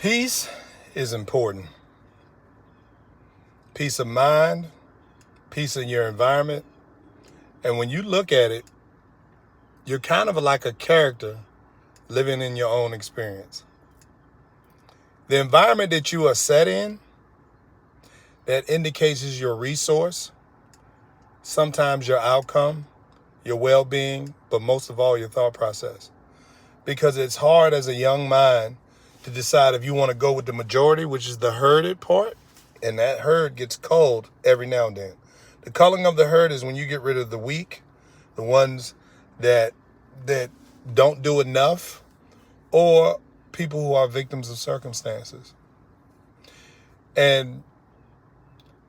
Peace is important. Peace of mind, peace in your environment. And when you look at it, you're kind of like a character living in your own experience. The environment that you are set in, that indicates is your resource, sometimes your outcome, your well-being, but most of all, your thought process. Because it's hard as a young mind to decide if you want to go with the majority, which is the herded part, and that herd gets culled every now and then. The culling of the herd is when you get rid of the weak, the ones that don't do enough, or people who are victims of circumstances. And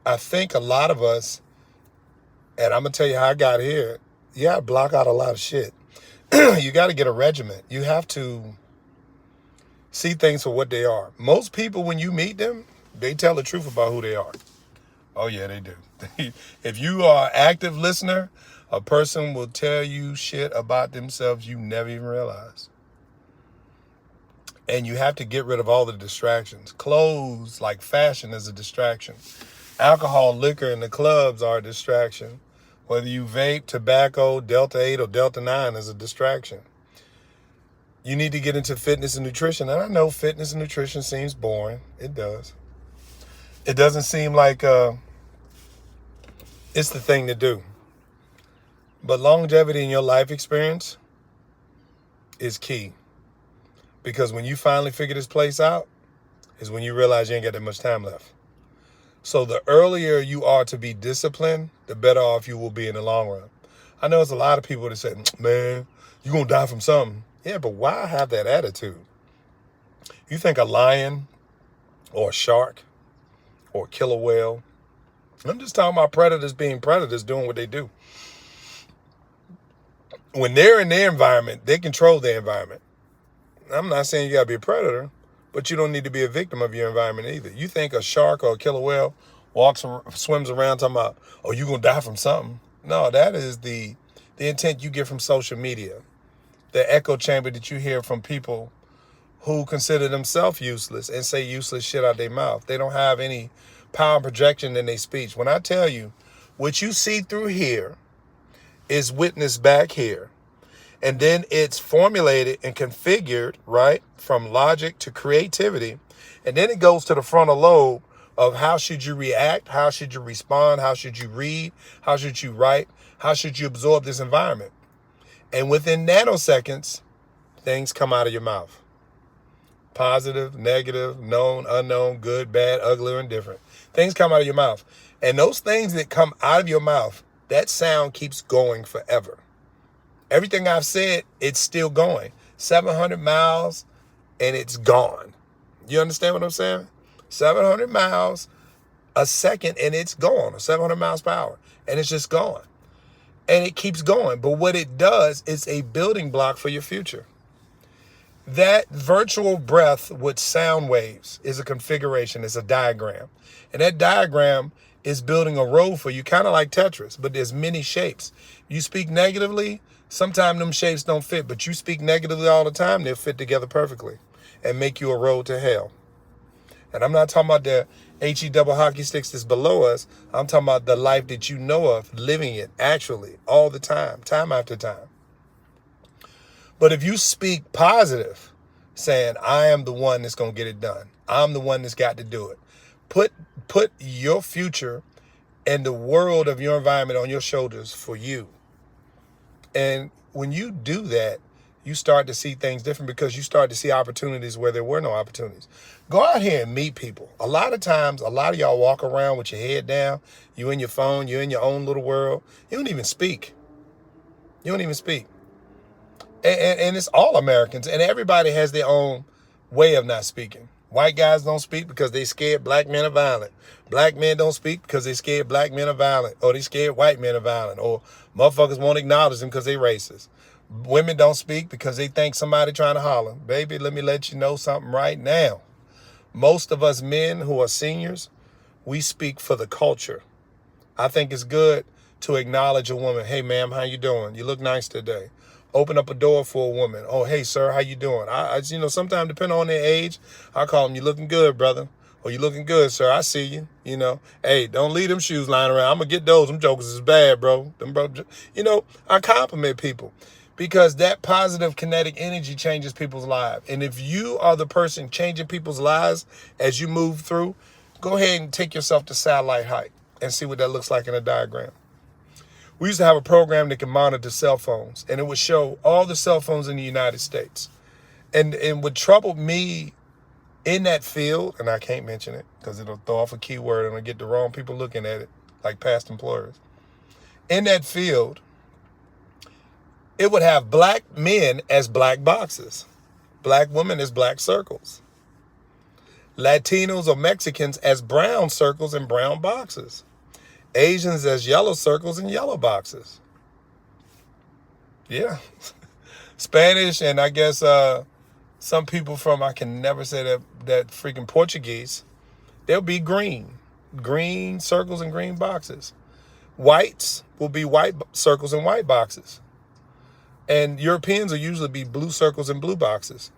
I think a lot of us, and I'm going to tell you how I got here, you got to block out a lot of shit. You got to get a regiment. You have to see things for what they are. Most people, when you meet them, they tell the truth about who they are. Oh, yeah, they do. If you are an active listener, a person will tell you shit about themselves you never even realized. And you have to get rid of all the distractions. Clothes, like fashion, is a distraction. Alcohol, liquor, and the clubs are a distraction. Whether you vape, tobacco, Delta 8 or Delta 9 is a distraction. You need to get into fitness and nutrition. And I know fitness and nutrition seems boring. It does. It doesn't seem like it's the thing to do. But longevity in your life experience is key. Because when you finally figure this place out is when you realize you ain't got that much time left. So the earlier you are to be disciplined, the better off you will be in the long run. I know there's a lot of people that say, man, you're going to die from something. Yeah, but why have that attitude? You think a lion or a shark or a killer whale, I'm just talking about predators being predators, doing what they do. When they're in their environment, they control their environment. I'm not saying you got to be a predator, but you don't need to be a victim of your environment either. You think a shark or a killer whale swims around talking about, oh, you're going to die from something. No, that is the intent you get from social media. The echo chamber that you hear from people who consider themselves useless and say useless shit out their mouth. They don't have any power and projection in their speech. When I tell you, what you see through here is witnessed back here. And then it's formulated and configured, right, from logic to creativity. And then it goes to the frontal lobe of how should you react, how should you respond, how should you read, how should you write, how should you absorb this environment. And within nanoseconds, things come out of your mouth. Positive, negative, known, unknown, good, bad, ugly, or indifferent. Things come out of your mouth. And those things that come out of your mouth, that sound keeps going forever. Everything I've said, it's still going. 700 miles and it's gone. You understand what I'm saying? 700 miles a second and it's gone. 700 miles per hour and it's just gone. And it keeps going. But what it does is a building block for your future. That virtual breath with sound waves is a configuration, it's a diagram. And that diagram is building a road for you, kind of like Tetris, but there's many shapes. You speak negatively, sometimes them shapes don't fit, but you speak negatively all the time, they'll fit together perfectly and make you a road to hell. And I'm not talking about the HE double hockey sticks that's below us. I'm talking about the life that you know of, living it actually all the time after time. But if you speak positive, saying, I am the one that's going to get it done. I'm the one that's got to do it. Put your future and the world of your environment on your shoulders for you. And when you do that, you start to see things different because you start to see opportunities where there were no opportunities. Go out here and meet people. A lot of times, a lot of y'all walk around with your head down. You in your phone. You're in your own little world. You don't even speak. And it's all Americans. And everybody has their own way of not speaking. White guys don't speak because they scared black men are violent. Black men don't speak because they scared black men are violent. Or they scared white men are violent. Or motherfuckers won't acknowledge them because they racist. Women don't speak because they think somebody trying to holler. Baby, let me let you know something right now. Most of us men who are seniors, we speak for the culture. I think it's good to acknowledge a woman. Hey, ma'am, how you doing? You look nice today. Open up a door for a woman. Oh, hey, sir, how you doing? Sometimes depending on their age, I call them, you looking good, brother. Or you looking good, sir. I see you. Hey, don't leave them shoes lying around. I'm going to get those. Them jokers is bad, bro. I compliment people because that positive kinetic energy changes people's lives. And if you are the person changing people's lives as you move through, go ahead and take yourself to satellite height and see what that looks like in a diagram. We used to have a program that could monitor cell phones, and it would show all the cell phones in the United States. And what troubled me in that field, and I can't mention it because it'll throw off a keyword and I'll get the wrong people looking at it, like past employers. In that field, it would have black men as black boxes, black women as black circles, Latinos or Mexicans as brown circles and brown boxes, Asians as yellow circles and yellow boxes. Yeah. Spanish and I guess some people from, I can never say that freaking Portuguese, they'll be green circles and green boxes. Whites will be white circles and white boxes. And Europeans will usually be blue circles and blue boxes.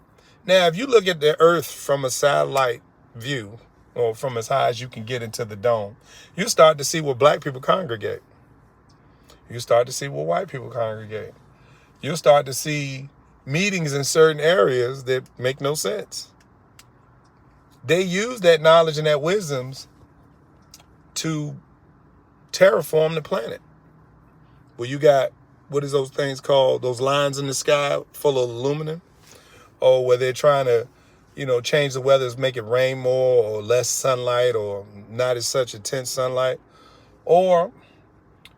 Now, if you look at the earth from a satellite view, or from as high as you can get into the dome, you start to see where black people congregate. You start to see where white people congregate. You'll start to see meetings in certain areas that make no sense. They use that knowledge and that wisdoms to terraform the planet. Well, you got, what is those things called? Those lines in the sky full of aluminum? Or where they're trying to, change the weather, make it rain more or less sunlight or not as such intense sunlight. Or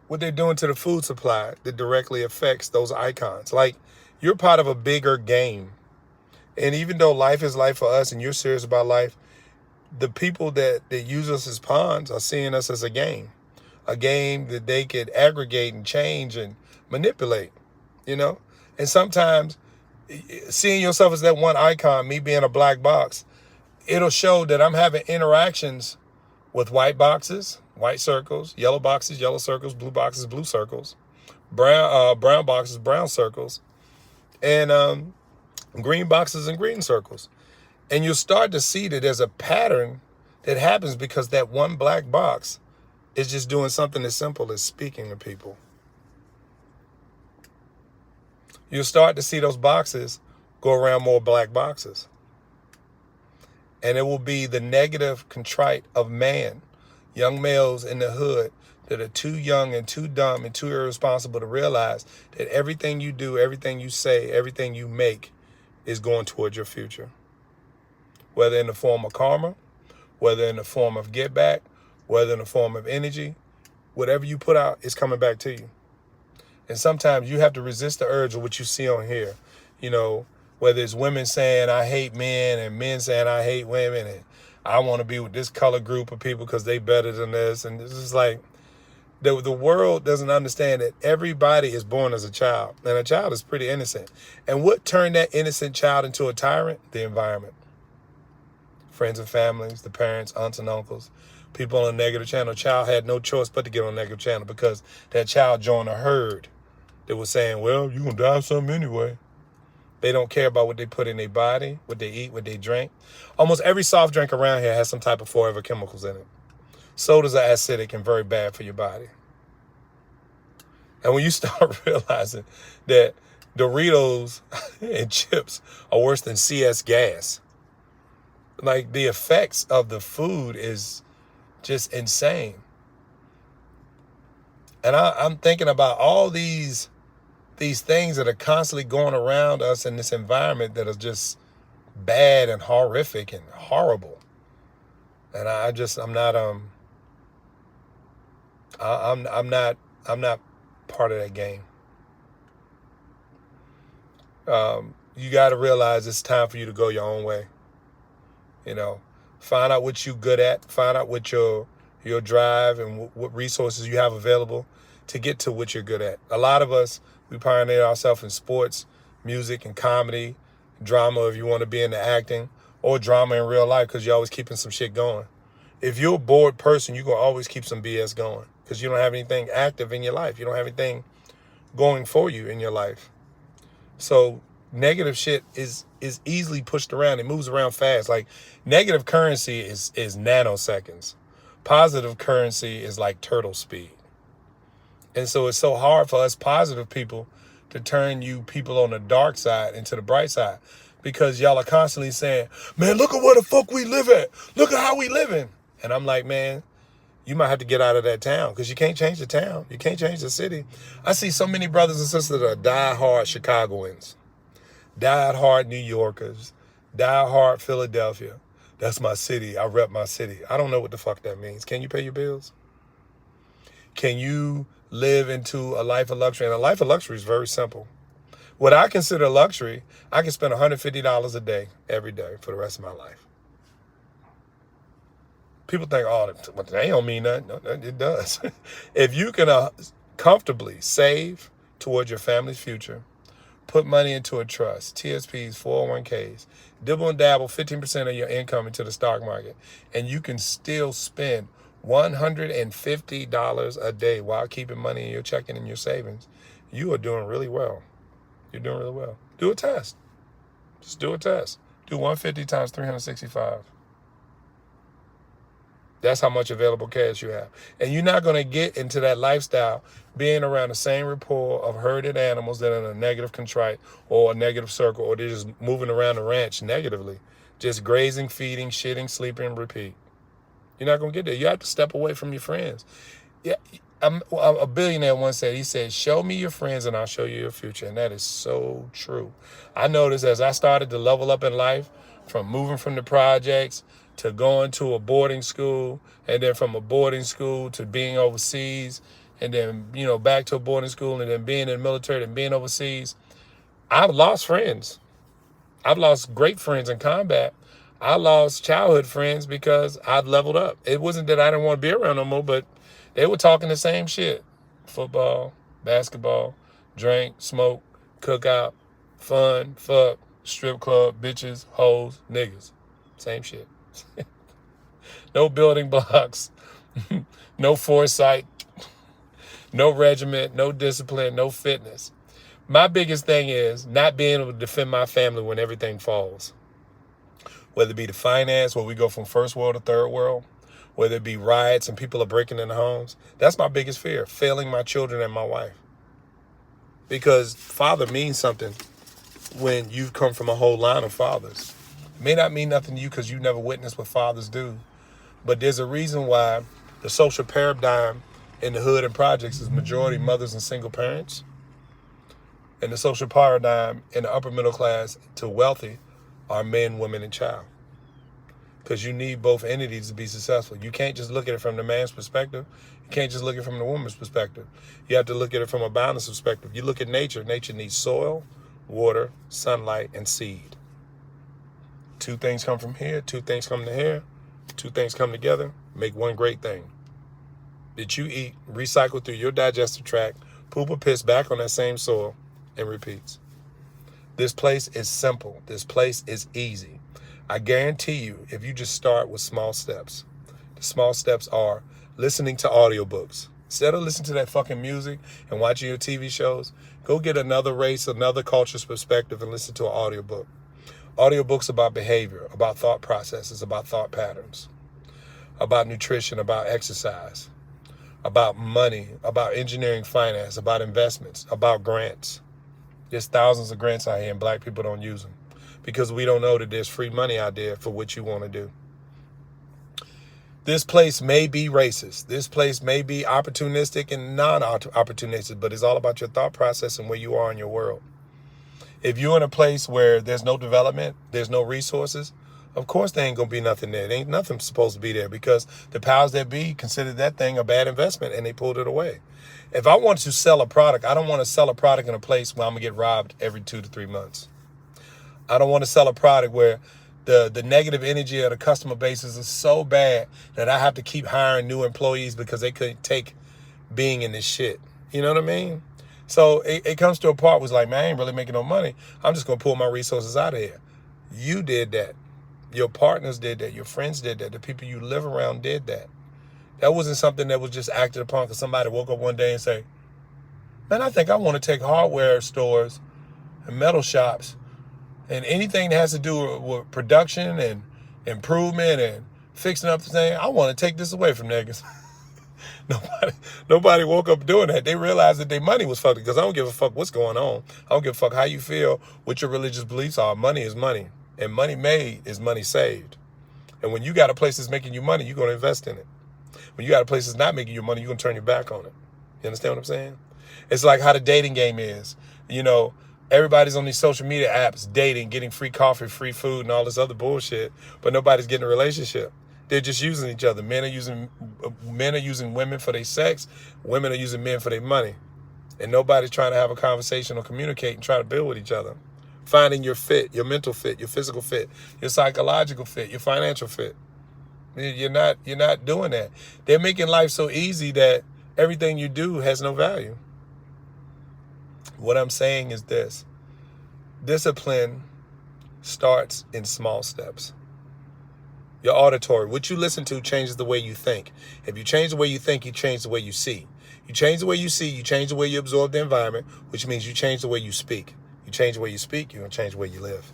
what they're doing to the food supply that directly affects those icons. Like, you're part of a bigger game. And even though life is life for us and you're serious about life, the people that use us as pawns are seeing us as a game that they could aggregate and change and manipulate, And sometimes seeing yourself as that one icon, me being a black box, it'll show that I'm having interactions with white boxes, white circles, yellow boxes, yellow circles, blue boxes, blue circles, brown boxes, brown circles, and green boxes and green circles. And you'll start to see that there's a pattern that happens because that one black box is just doing something as simple as speaking to people. You'll start to see those boxes go around more black boxes. And it will be the negative contrite of man, young males in the hood that are too young and too dumb and too irresponsible to realize that everything you do, everything you say, everything you make is going towards your future. Whether in the form of karma, whether in the form of get back, whether in the form of energy, whatever you put out is coming back to you. And sometimes you have to resist the urge of what you see on here. Whether it's women saying, I hate men, and men saying, I hate women, and I want to be with this color group of people because they better than this. And it's just like, the world doesn't understand that everybody is born as a child. And a child is pretty innocent. And what turned that innocent child into a tyrant? The environment. Friends and families, the parents, aunts and uncles, people on a negative channel. Child had no choice but to get on a negative channel because that child joined a herd. They were saying, well, you're going to die of something anyway. They don't care about what they put in their body, what they eat, what they drink. Almost every soft drink around here has some type of forever chemicals in it. Sodas are acidic and very bad for your body. And when you start realizing that Doritos and chips are worse than CS gas, like the effects of the food is just insane. And I'm thinking about all these things that are constantly going around us in this environment that are just bad and horrific and horrible. And I'm not part of that game. You got to realize it's time for you to go your own way. Find out what you're good at. Find out what your drive and what resources you have available to get to what you're good at. A lot of us, we pioneer ourselves in sports, music, and comedy, drama if you want to be into acting, or drama in real life because you're always keeping some shit going. If you're a bored person, you're going to always keep some BS going because you don't have anything active in your life. You don't have anything going for you in your life. So negative shit is easily pushed around. It moves around fast. Like negative currency is nanoseconds. Positive currency is like turtle speed. And so it's so hard for us positive people to turn you people on the dark side into the bright side, because y'all are constantly saying, man, look at where the fuck we live at. Look at how we living. And I'm like, man, you might have to get out of that town, because you can't change the town. You can't change the city. I see so many brothers and sisters that are die-hard Chicagoans, die-hard New Yorkers, die-hard Philadelphia. That's my city. I rep my city. I don't know what the fuck that means. Can you pay your bills? Can you live into a life of luxury? And a life of luxury is very simple. What I consider luxury, I can spend $150 a day, every day, for the rest of my life. People think, oh, that don't mean nothing. No, it does. If you can comfortably save towards your family's future, put money into a trust, TSPs, 401ks, dibble and dabble 15% of your income into the stock market, and you can still spend $150 a day while keeping money in your checking and your savings, you are doing really well. You're doing really well. Do a test. Just do a test. Do 150 times 365. That's how much available cash you have. And you're not going to get into that lifestyle being around the same rapport of herded animals that are in a negative contrite or a negative circle, or they're just moving around the ranch negatively. Just grazing, feeding, shitting, sleeping, repeat. You're not going to get there. You have to step away from your friends. Yeah, a billionaire once said, he said, show me your friends and I'll show you your future. And that is so true. I noticed as I started to level up in life, from moving from the projects to going to a boarding school, and then from a boarding school to being overseas, and then, back to a boarding school, and then being in the military and being overseas, I've lost friends. I've lost great friends in combat. I lost childhood friends because I'd leveled up. It wasn't that I didn't want to be around no more, but they were talking the same shit. Football, basketball, drink, smoke, cookout, fun, fuck, strip club, bitches, hoes, niggas. Same shit. No building blocks, no foresight, no regiment, no discipline, no fitness. My biggest thing is not being able to defend my family when everything falls. Whether it be the finance, where we go from first world to third world, whether it be riots and people are breaking into homes. That's my biggest fear, failing my children and my wife. Because father means something when you come from a whole line of fathers. It may not mean nothing to you because you never witnessed what fathers do, but there's a reason why the social paradigm in the hood and projects is majority mothers and single parents, and the social paradigm in the upper middle class to wealthy are men, women, and child. Because you need both entities to be successful. You can't just look at it from the man's perspective. You can't just look at it from the woman's perspective. You have to look at it from a balanced perspective. You look at nature. Nature needs soil, water, sunlight, and seed. Two things come from here. Two things come to here. Two things come together, make one great thing. That you eat, recycle through your digestive tract, poop or piss back on that same soil, and repeats. This place is simple. This place is easy. I guarantee you, if you just start with small steps, the small steps are listening to audiobooks. Instead of listening to that fucking music and watching your TV shows, go get another race, another culture's perspective and listen to an audiobook. Audiobooks about behavior, about thought processes, about thought patterns, about nutrition, about exercise, about money, about engineering, finance, about investments, about grants. There's thousands of grants out here and black people don't use them because we don't know that there's free money out there for what you want to do. This place may be racist. This place may be opportunistic and non-opportunistic, but it's all about your thought process and where you are in your world. If you're in a place where there's no development, there's no resources, of course there ain't going to be nothing there. There ain't nothing supposed to be there because the powers that be considered that thing a bad investment and they pulled it away. If I want to sell a product, I don't want to sell a product in a place where I'm going to get robbed every 2 to 3 months. I don't want to sell a product where the negative energy of the customer bases is so bad that I have to keep hiring new employees because they couldn't take being in this shit. You know what I mean? So it comes to a part where it's like, man, I ain't really making no money. I'm just going to pull my resources out of here. You did that. Your partners did that. Your friends did that. The people you live around did that. That wasn't something that was just acted upon because somebody woke up one day and say, man, I think I want to take hardware stores and metal shops and anything that has to do with production and improvement and fixing up the thing. I want to take this away from niggas. Nobody woke up doing that. They realized that their money was fucked, because I don't give a fuck what's going on. I don't give a fuck how you feel, what your religious beliefs are. Money is money, and money made is money saved. And when you got a place that's making you money, you're going to invest in it. When you got a place that's not making you money, you're going to turn your back on it. You understand what I'm saying? It's like how the dating game is. You know, everybody's on these social media apps dating, getting free coffee, free food, and all this other bullshit, but nobody's getting a relationship. They're just using each other. Men are using women for their sex. Women are using men for their money. And nobody's trying to have a conversation or communicate and try to build with each other. Finding your fit, your mental fit, your physical fit, your psychological fit, your financial fit. You're not doing that. They're making life so easy that everything you do has no value. What I'm saying is this. Discipline starts in small steps. Your auditory, what you listen to changes the way you think. If you change the way you think, you change the way you see. You change the way you see, you change the way you absorb the environment, which means you change the way you speak. You change the way you speak, you're going to change the way you live.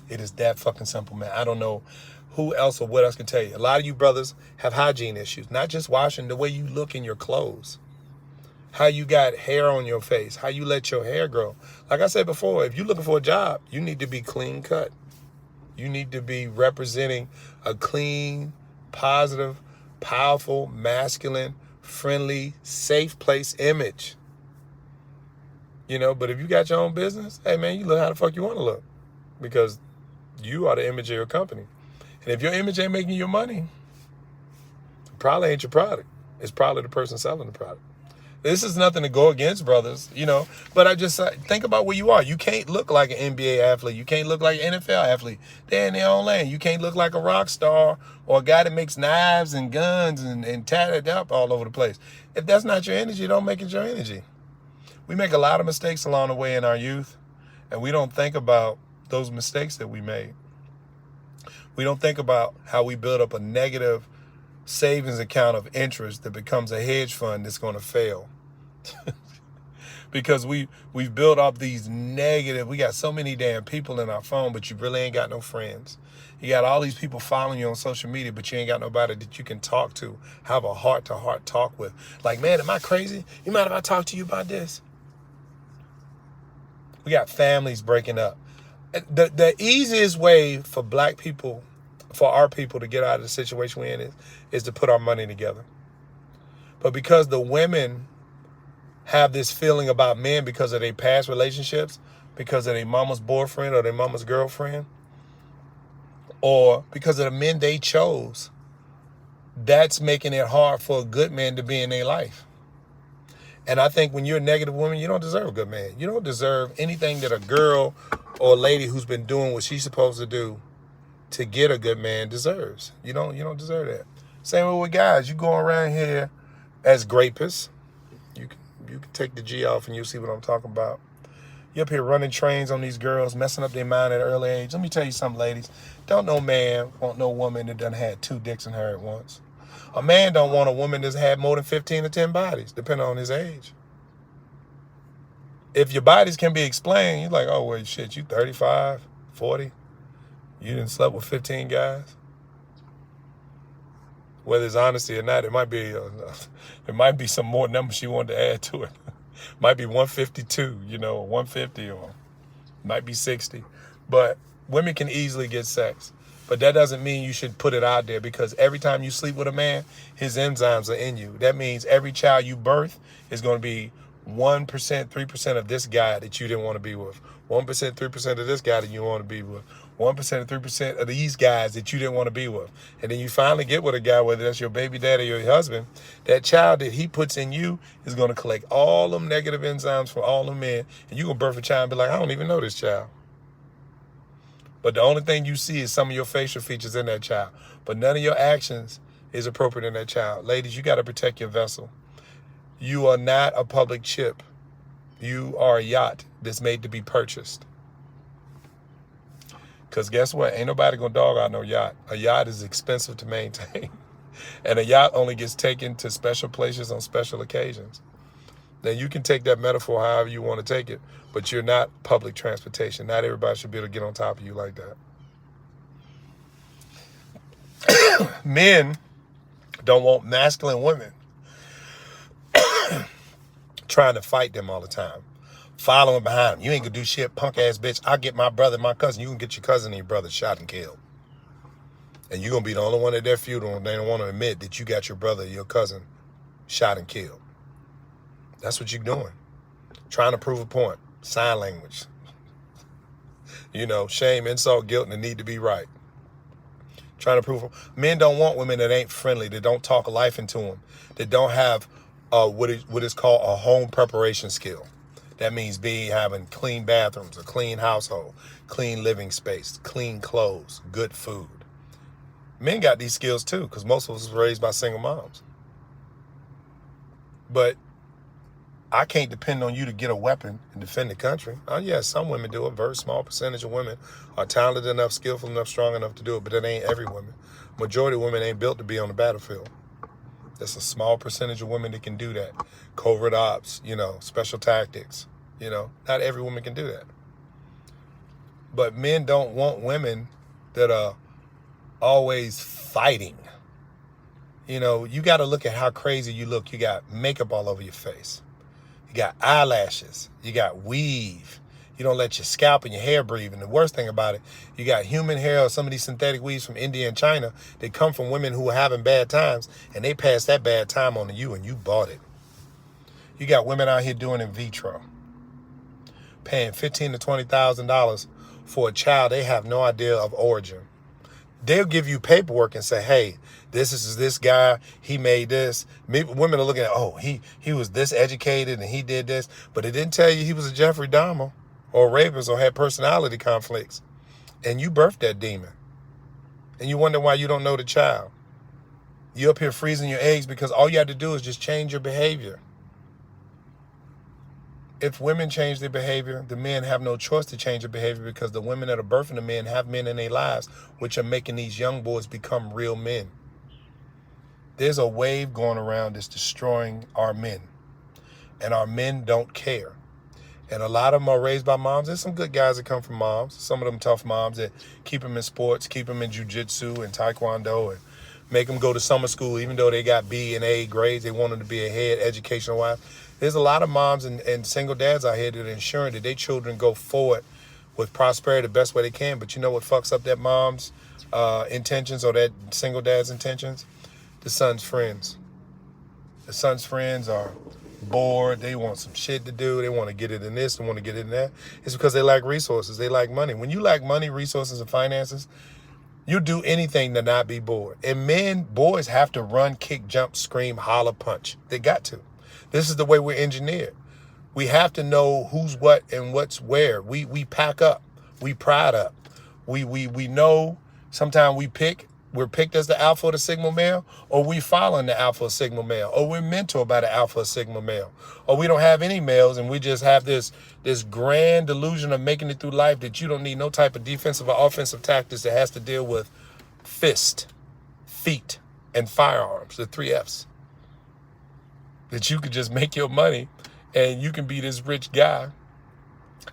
It is that fucking simple, man. I don't know who else or what else can tell you. A lot of you brothers have hygiene issues, not just washing, the way you look in your clothes. How you got hair on your face, how you let your hair grow. Like I said before, if you're looking for a job, you need to be clean cut. You need to be representing a clean, positive, powerful, masculine, friendly, safe place image. You know, but if you got your own business, hey man, you look how the fuck you want to look, because you are the image of your company. And if your image ain't making you money, it probably ain't your product. It's probably the person selling the product. This is nothing to go against, brothers, you know, but I just think about where you are. You can't look like an NBA athlete. You can't look like an NFL athlete. They're in their own lane. You can't look like a rock star or a guy that makes knives and guns and tatted up all over the place. If that's not your energy, don't make it your energy. We make a lot of mistakes along the way in our youth, and we don't think about those mistakes that we made. We don't think about how we build up a negative savings account of interest that becomes a hedge fund that's going to fail. Because we've built up these negative, we got so many damn people in our phone, but you really ain't got no friends. You got all these people following you on social media, but you ain't got nobody that you can talk to, have a heart-to-heart talk with. Like, man, am I crazy? You mind if I talk to you about this? We got families breaking up. The easiest way for black people, for our people to get out of the situation we're in is to put our money together. But because the women have this feeling about men because of their past relationships, because of their mama's boyfriend or their mama's girlfriend, or because of the men they chose, that's making it hard for a good man to be in their life. And I think when you're a negative woman, you don't deserve a good man. You don't deserve anything that a girl or a lady who's been doing what she's supposed to do to get a good man deserves. You don't deserve that. Same way with guys. You go around here as grapists. You can take the G off and you'll see what I'm talking about. You're up here running trains on these girls, messing up their mind at an early age. Let me tell you something, ladies. Don't no man want no woman that done had 2 dicks in her at once. A man don't want a woman that's had more than 15 or 10 bodies, depending on his age. If your bodies can be explained, you're like, oh, wait, shit, you 35, 40. You done slept with 15 guys. Whether it's honesty or not, it might be some more numbers she wanted to add to it. Might be 152, 150, or might be 60. But women can easily get sex. But that doesn't mean you should put it out there, because every time you sleep with a man, his enzymes are in you. That means every child you birth is going to be 1%, 3% of this guy that you didn't want to be with. 1%, 3% of this guy that you want to be with. 1% or 3% of these guys that you didn't want to be with. And then you finally get with a guy, whether that's your baby daddy or your husband, that child that he puts in you is going to collect all them negative enzymes from all them men, and you're going to birth a child and be like, I don't even know this child. But the only thing you see is some of your facial features in that child. But none of your actions is appropriate in that child. Ladies, you got to protect your vessel. You are not a public chip. You are a yacht that's made to be purchased. Because guess what? Ain't nobody going to dog out no yacht. A yacht is expensive to maintain. And a yacht only gets taken to special places on special occasions. Now, you can take that metaphor however you want to take it, but you're not public transportation. Not everybody should be able to get on top of you like that. Men don't want masculine women trying to fight them all the time, following behind them. You ain't gonna do shit, punk ass bitch. I'll get my brother, my cousin. You can get your cousin and your brother shot and killed. And you're gonna be the only one at their funeral and they don't want to admit that you got your brother, your cousin shot and killed. That's what you're doing. Trying to prove a point. Sign language. Shame, insult, guilt, and the need to be right. Trying to prove. Men don't want women that ain't friendly, that don't talk life into them, that don't have what is called a home preparation skill. That means having clean bathrooms, a clean household, clean living space, clean clothes, good food. Men got these skills too, because most of us were raised by single moms. But I can't depend on you to get a weapon and defend the country. Yes, some women do it. A very small percentage of women are talented enough, skillful enough, strong enough to do it, but that ain't every woman. Majority of women ain't built to be on the battlefield. There's a small percentage of women that can do that. Covert ops, special tactics. Not every woman can do that. But men don't want women that are always fighting. You got to look at how crazy you look. You got makeup all over your face. You got eyelashes. You got weave. You don't let your scalp and your hair breathe. And the worst thing about it, you got human hair or some of these synthetic weaves from India and China that come from women who are having bad times, and they pass that bad time on to you, and you bought it. You got women out here doing in vitro, paying $15,000 to $20,000 for a child they have no idea of origin. They'll give you paperwork and say, hey, this is this guy, he made this. Women are looking at, he was this educated and he did this, but it didn't tell you he was a Jeffrey Dahmer or a rapist or had personality conflicts. And you birthed that demon. And you wonder why you don't know the child. You up here freezing your eggs because all you have to do is just change your behavior. If women change their behavior, the men have no choice to change their behavior because the women that are birthing the men have men in their lives, which are making these young boys become real men. There's a wave going around that's destroying our men, and our men don't care. And a lot of them are raised by moms. There's some good guys that come from moms. Some of them tough moms that keep them in sports, keep them in jiu-jitsu and taekwondo, and make them go to summer school, even though they got B and A grades. They want them to be ahead educational-wise. There's a lot of moms and single dads out here that are ensuring that their children go forward with prosperity the best way they can. But you know what fucks up that mom's intentions or that single dad's intentions? The son's friends. The son's friends are bored. They want some shit to do. They want to get it in this. They want to get it in that. It's because they lack resources. They lack money. When you lack money, resources, and finances, you do anything to not be bored. And boys have to run, kick, jump, scream, holler, punch. They got to. This is the way we're engineered. We have to know who's what and what's where. We pack up. We pride up. We know sometimes we're picked as the alpha or the sigma male, or we following the alpha or sigma male, or we're mentored by the alpha or sigma male, or we don't have any males and we just have this grand delusion of making it through life that you don't need no type of defensive or offensive tactics that has to deal with fist, feet, and firearms, the 3 Fs. That you could just make your money and you can be this rich guy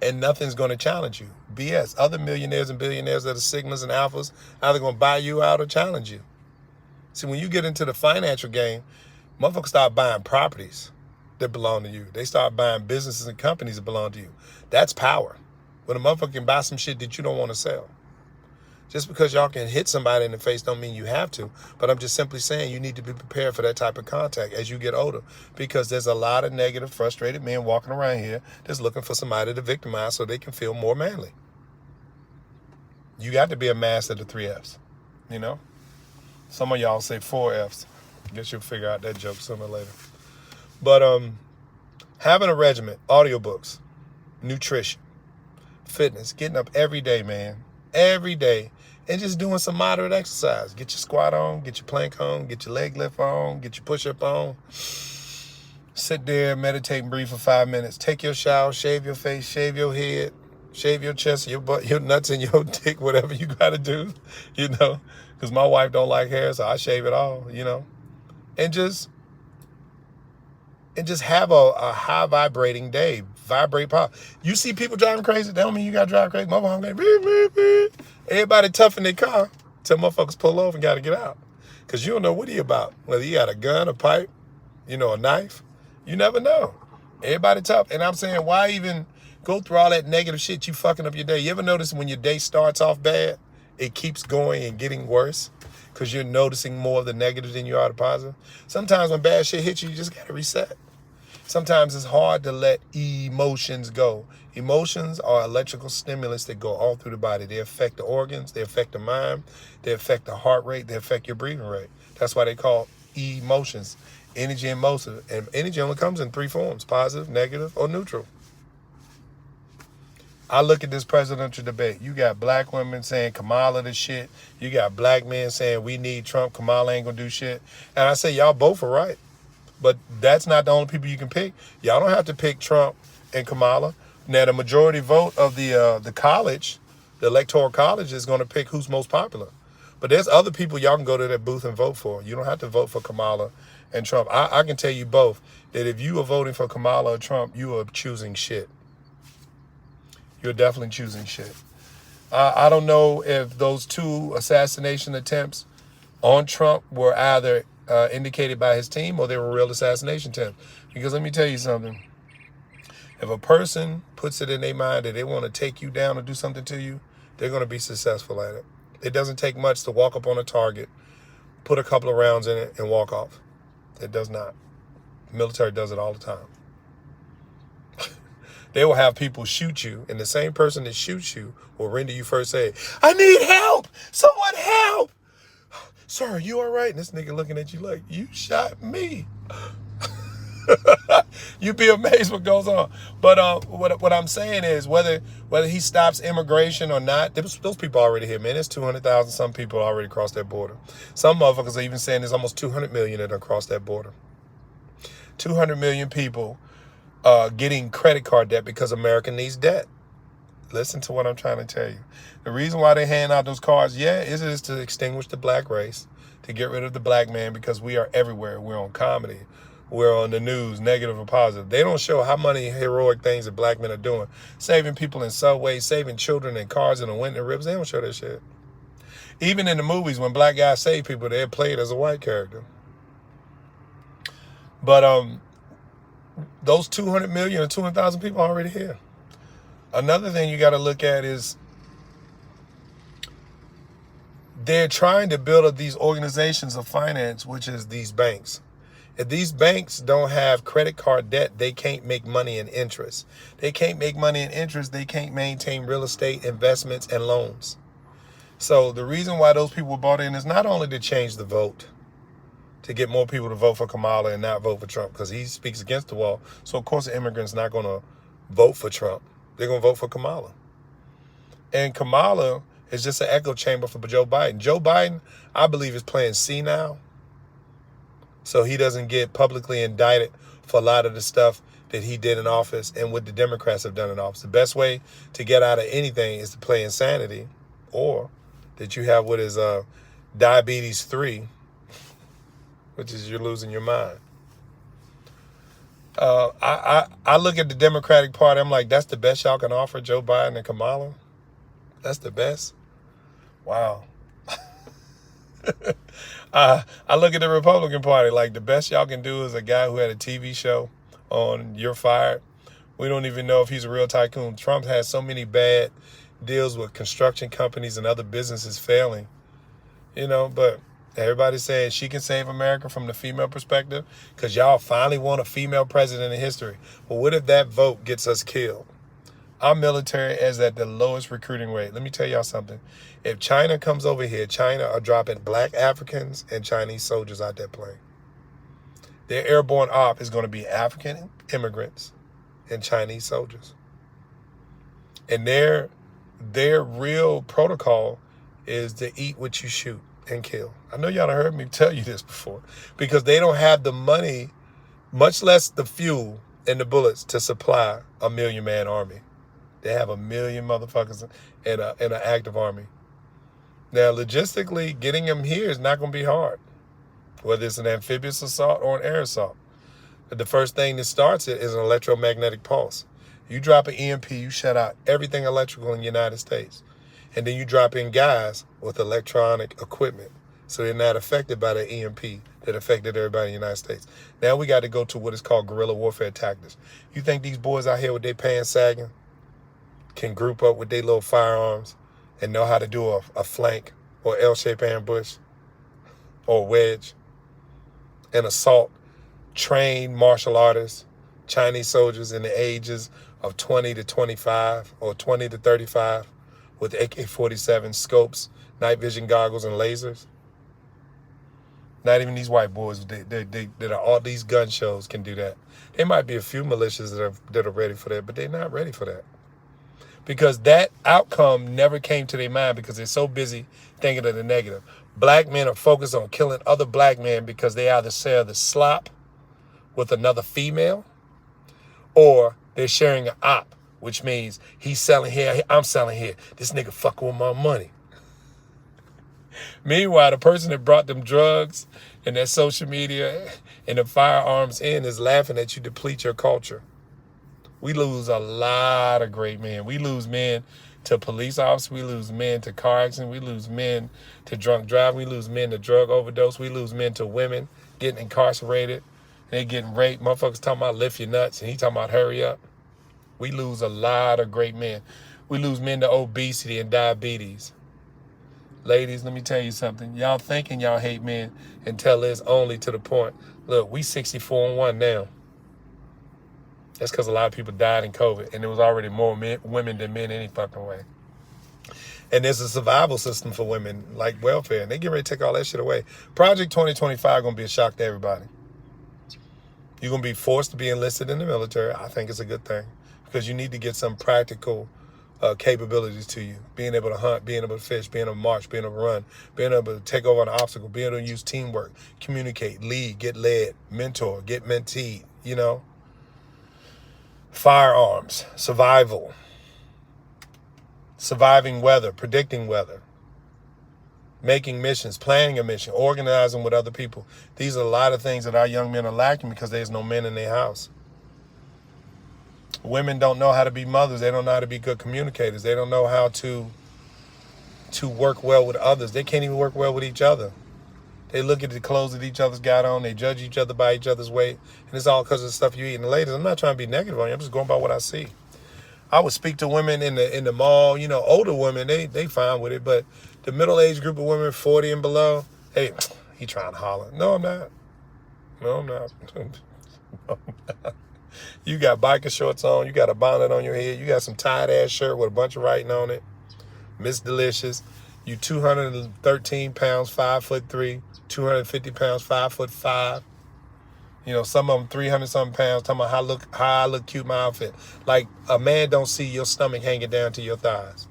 and nothing's going to challenge you. BS. Other millionaires and billionaires that are sigmas and alphas either going to buy you out or challenge you. See, when you get into the financial game, motherfuckers start buying properties that belong to you. They start buying businesses and companies that belong to you. That's power. When a motherfucker can buy some shit that you don't want to sell. Just because y'all can hit somebody in the face don't mean you have to. But I'm just simply saying you need to be prepared for that type of contact as you get older. Because there's a lot of negative, frustrated men walking around here that's looking for somebody to victimize so they can feel more manly. You got to be a master of the 3 Fs. Some of y'all say 4 Fs. Guess you'll figure out that joke sooner or later. But having a regimen, audiobooks, nutrition, fitness, getting up every day, man. Every day. And just doing some moderate exercise. Get your squat on, get your plank on, get your leg lift on, get your push-up on. Sit there, meditate and breathe for 5 minutes. Take your shower, shave your face, shave your head, shave your chest, your butt, your nuts and your dick, whatever you got to do, Because my wife don't like hair, so I shave it all, And just and just have a high vibrating day. Vibrate pop. You see people driving crazy, that don't mean you got to drive crazy. Motherfucker, beep, beep, beep. Everybody tough in their car till motherfuckers pull over and got to get out. Because you don't know what he about. Whether he got a gun, a pipe, a knife. You never know. Everybody tough. And I'm saying, why even go through all that negative shit? You fucking up your day. You ever notice when your day starts off bad, it keeps going and getting worse? Because you're noticing more of the negative than you are the positive. Sometimes when bad shit hits you, you just got to reset. Sometimes it's hard to let emotions go. Emotions are electrical stimulus that go all through the body. They affect the organs, they affect the mind, they affect the heart rate, they affect your breathing rate. That's why they call emotions energy and motion. And energy only comes in 3 forms: positive, negative, or neutral. I look at this presidential debate. You got black women saying Kamala this shit. You got black men saying we need Trump. Kamala ain't gonna do shit. And I say y'all both are right. But that's not the only people you can pick. Y'all don't have to pick Trump and Kamala. Now, the majority vote of the college, the electoral college, is going to pick who's most popular. But there's other people y'all can go to that booth and vote for. You don't have to vote for Kamala and Trump. I can tell you both that if you are voting for Kamala or Trump, you are choosing shit. You're definitely choosing shit. I don't know if those 2 assassination attempts on Trump were either indicated by his team or they were real assassination attempts. Because let me tell you something. If a person puts it in their mind that they want to take you down or do something to you, they're going to be successful at it. It doesn't take much to walk up on a target, put a couple of rounds in it, and walk off. It does not. The military does it all the time. They will have people shoot you, and the same person that shoots you will render you first aid. I need help! Someone help! Sir, you all right? And this nigga looking at you like, you shot me. You'd be amazed what goes on. But what I'm saying is whether he stops immigration or not, those people already here, man. There's 200,000 some people already crossed that border. Some motherfuckers are even saying there's almost 200 million that have crossed that border. 200 million people getting credit card debt because America needs debt. Listen to what I'm trying to tell you. The reason why they hand out those cards, is to extinguish the black race, to get rid of the black man, because we are everywhere. We're on comedy. We're on the news, negative or positive. They don't show how many heroic things that black men are doing. Saving people in subways, saving children in cars in the winter ribs. They don't show that shit. Even in the movies, when black guys save people, they're played as a white character. But those 200 million or 200,000 people are already here. Another thing you got to look at is they're trying to build up these organizations of finance, which is these banks. If these banks don't have credit card debt, they can't make money in interest. They can't make money in interest. They can't maintain real estate investments and loans. So the reason why those people were bought in is not only to change the vote, to get more people to vote for Kamala and not vote for Trump, because he speaks against the wall. So, of course, the immigrants not going to vote for Trump. They're going to vote for Kamala. And Kamala is just an echo chamber for Joe Biden. Joe Biden, I believe, is playing senile, so he doesn't get publicly indicted for a lot of the stuff that he did in office and what the Democrats have done in office. The best way to get out of anything is to play insanity, or that you have what is diabetes 3, which is you're losing your mind. I look at the Democratic Party. I'm like, that's the best y'all can offer, Joe Biden and Kamala? That's the best? Wow. I look at the Republican Party like the best y'all can do is a guy who had a TV show on You're Fired. We don't even know if he's a real tycoon. Trump has so many bad deals with construction companies and other businesses failing, but everybody's saying she can save America from the female perspective because y'all finally want a female president in history. But what if that vote gets us killed? Our military is at the lowest recruiting rate. Let me tell y'all something. If China comes over here, China are dropping black Africans and Chinese soldiers out that plane. Their airborne op is going to be African immigrants and Chinese soldiers. And their real protocol is to eat what you shoot and kill. I know y'all have heard me tell you this before, because they don't have the money, much less the fuel and the bullets to supply a 1,000,000-man army. They have 1,000,000 motherfuckers in an active army. Now, logistically, getting them here is not going to be hard, whether it's an amphibious assault or an air assault. The first thing that starts it is an electromagnetic pulse. You drop an EMP, you shut out everything electrical in the United States. And then you drop in guys with electronic equipment, so they're not affected by the EMP that affected everybody in the United States. Now we got to go to what is called guerrilla warfare tactics. You think these boys out here with their pants sagging can group up with their little firearms and know how to do a flank or L-shaped ambush or wedge and assault trained martial artists, Chinese soldiers in the ages of 20 to 25 or 20 to 35 with AK-47 scopes, night vision goggles, and lasers? Not even these white boys that are all these gun shows can do that. There might be a few militias that are ready for that, but they're not ready for that. Because that outcome never came to their mind because they're so busy thinking of the negative. Black men are focused on killing other black men because they either share the slop with another female or they're sharing an op, which means he's selling here, I'm selling here. This nigga fucking with my money. Meanwhile, the person that brought them drugs and that social media and the firearms in is laughing at you deplete your culture. We lose a lot of great men. We lose men to police officers. We lose men to car accidents. We lose men to drunk driving. We lose men to drug overdose. We lose men to women getting incarcerated. They getting raped. Motherfuckers talking about lift your nuts and he talking about hurry up. We lose a lot of great men. We lose men to obesity and diabetes. Ladies, let me tell you something. Y'all thinking y'all hate men until it's only to the point. Look, we 64-1 now. That's because a lot of people died in COVID, and there was already more women than men any fucking way. And there's a survival system for women, like welfare, and they get ready to take all that shit away. Project 2025 going to be a shock to everybody. You're going to be forced to be enlisted in the military. I think it's a good thing because you need to get some practical capabilities to you. Being able to hunt, being able to fish, being able to march, being able to run, being able to take over an obstacle, being able to use teamwork, communicate, lead, get led, mentor, get menteed, you know. Firearms, survival, surviving weather, predicting weather, making missions, planning a mission, organizing with other people. These are a lot of things that our young men are lacking because there's no men in their house. Women don't know how to be mothers. They don't know how to be good communicators. They don't know how to work well with others. They can't even work well with each other. They look at the clothes that each other's got on. They judge each other by each other's weight. And it's all because of the stuff you eat. And ladies, I'm not trying to be negative on you. I'm just going by what I see. I would speak to women in the mall. You know, older women, they fine with it. But the middle-aged group of women, 40 and below, hey, he trying to holler. No, I'm not. No, I'm not. No, I'm not. You got biker shorts on. You got a bonnet on your head. You got some tight-ass shirt with a bunch of writing on it. Miss Delicious. You 213 pounds, 5'3", 250 pounds, 5'5". You know, some of them 300-something pounds, talking about how I look cute in my outfit. Like, a man don't see your stomach hanging down to your thighs.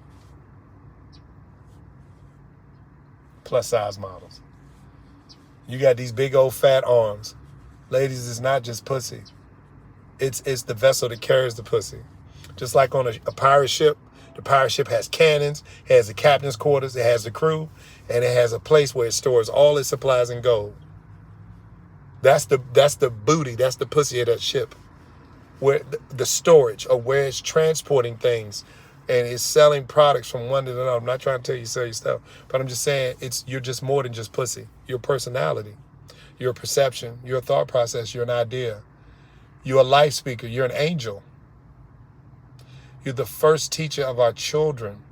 Plus size models. You got these big old fat arms. Ladies, it's not just pussy. It's the vessel that carries the pussy. Just like on a pirate ship, the pirate ship has cannons, has the captain's quarters, it has the crew, and it has a place where it stores all its supplies and gold. That's the booty, that's the pussy of that ship. Where the storage of where it's transporting things and it's selling products from one to another. I'm not trying to tell you sell your stuff, but I'm just saying you're just more than just pussy. Your personality, your perception, your thought process, you're an idea. You're a life speaker. You're an angel. You're the first teacher of our children.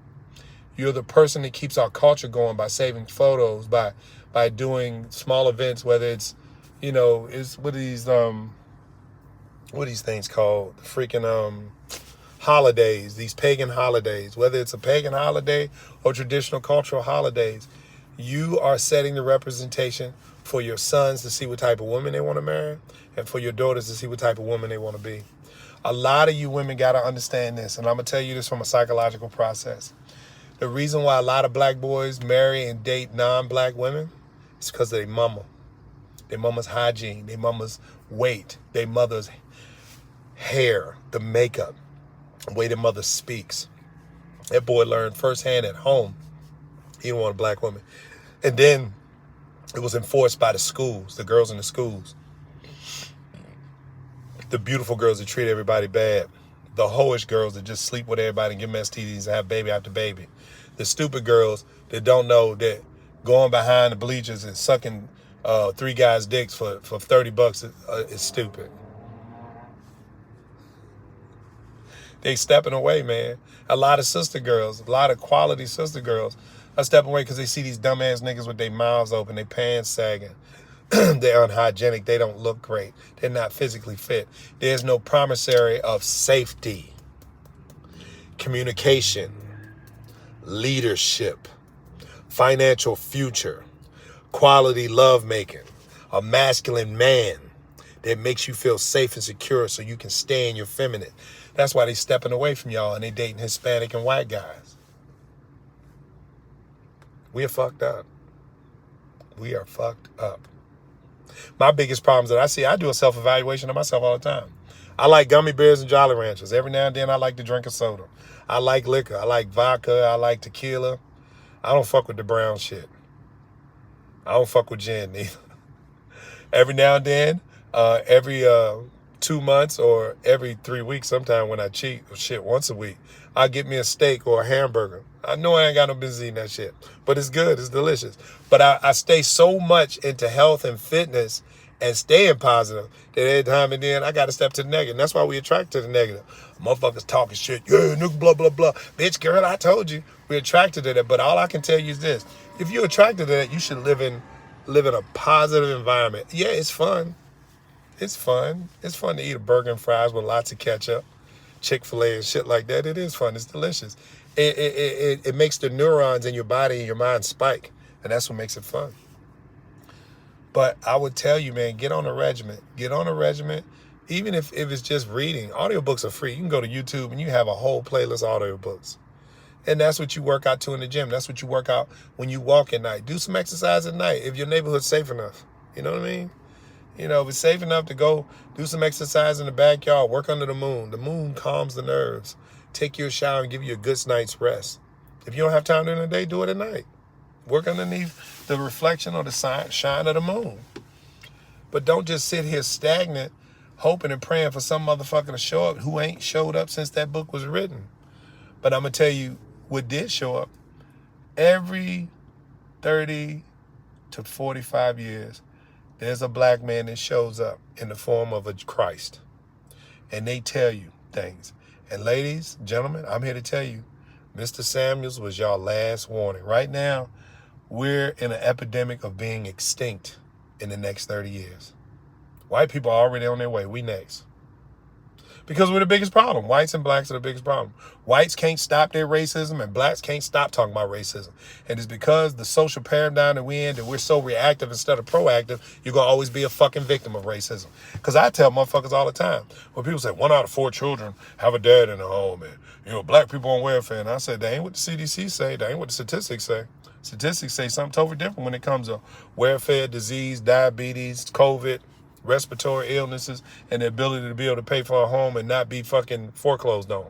You're the person that keeps our culture going by saving photos, by doing small events, whether it's, you know, what are these things called? Freaking holidays, these pagan holidays, whether it's a pagan holiday or traditional cultural holidays. You are setting the representation for your sons to see what type of woman they want to marry and for your daughters to see what type of woman they want to be. A lot of you women got to understand this, and I'm going to tell you this from a psychological process. The reason why a lot of black boys marry and date non-black women is because of their mama. Their mama's hygiene, their mama's weight, their mother's hair, the makeup, the way their mother speaks. That boy learned firsthand at home he didn't want a black woman. And then it was enforced by the schools, the girls in the schools. The beautiful girls that treat everybody bad. The hoish girls that just sleep with everybody and give them STDs and have baby after baby. The stupid girls that don't know that going behind the bleachers and sucking 3 guys' dicks for $30 is stupid. They stepping away, man. A lot of sister girls, a lot of quality sister girls are stepping away because they see these dumbass niggas with their mouths open, their pants sagging. They're unhygienic. They don't look great. They're not physically fit. There's no promissory of safety, communication, leadership, financial future, quality lovemaking, a masculine man that makes you feel safe and secure so you can stay in your feminine. That's why they stepping away from y'all and they dating Hispanic and white guys. We are fucked up. We are fucked up. My biggest problems that I see, I do a self-evaluation of myself all the time. I like gummy bears and Jolly Ranchers. Every now and then I like to drink a soda. I like liquor. I like vodka. I like tequila. I don't fuck with the brown shit. I don't fuck with gin neither. Every now and then, every 2 months or every 3 weeks, sometime when I cheat, or shit, once a week, I get me a steak or a hamburger. I know I ain't got no business eating that shit, but it's good, it's delicious. But I stay so much into health and fitness and staying positive that every time and then I got to step to the negative. And that's why we attract to the negative. Motherfuckers talking shit, yeah, nigga, blah, blah, blah. Bitch, girl, I told you, we're attracted to that. But all I can tell you is this. If you're attracted to that, you should live in a positive environment. Yeah, it's fun. It's fun. It's fun to eat a burger and fries with lots of ketchup, Chick-fil-A and shit like that. It is fun. It's delicious. It makes the neurons in your body and your mind spike, and that's what makes it fun. But I would tell you, man, get on a regimen. Get on a regimen, even if it's just reading. Audiobooks are free. You can go to YouTube and you have a whole playlist of audiobooks. And that's what you work out to in the gym. That's what you work out when you walk at night. Do some exercise at night if your neighborhood's safe enough. You know what I mean? You know, if it's safe enough to go do some exercise in the backyard, work under the moon. The moon calms the nerves. Take you a shower and give you a good night's rest. If you don't have time during the day, do it at night. Work underneath the reflection or the shine of the moon. But don't just sit here stagnant, hoping and praying for some motherfucker to show up who ain't showed up since that book was written. But I'm going to tell you what did show up. Every 30 to 45 years, there's a black man that shows up in the form of a Christ. And they tell you things. And ladies, gentlemen, I'm here to tell you, Mr. Samuels was y'all last warning. Right now, we're in an epidemic of being extinct in the next 30 years. White people are already on their way. We next. Because we're the biggest problem. Whites and blacks are the biggest problem. Whites can't stop their racism and blacks can't stop talking about racism. And it's because the social paradigm that we're in, that we're so reactive instead of proactive, you're going to always be a fucking victim of racism. Because I tell motherfuckers all the time, when people say 1 out of 4 children have a dad in the home and, you know, black people on welfare. And I said, that ain't what the CDC say. That ain't what the statistics say. Statistics say something totally different when it comes to welfare, disease, diabetes, COVID, respiratory illnesses, and the ability to be able to pay for a home and not be fucking foreclosed on.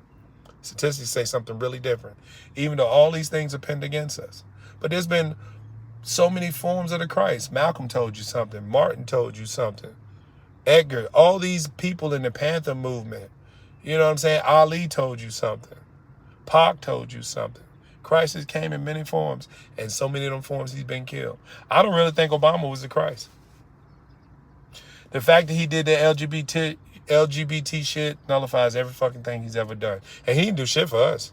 Statistics say something really different, even though all these things are pinned against us. But there's been so many forms of the Christ. Malcolm told you something. Martin told you something. Edgar, all these people in the Panther movement, you know what I'm saying? Ali told you something. Pac told you something. Christ has came in many forms, and so many of them forms he's been killed. I don't really think Obama was the Christ. The fact that he did the LGBT shit nullifies every fucking thing he's ever done. And he didn't do shit for us.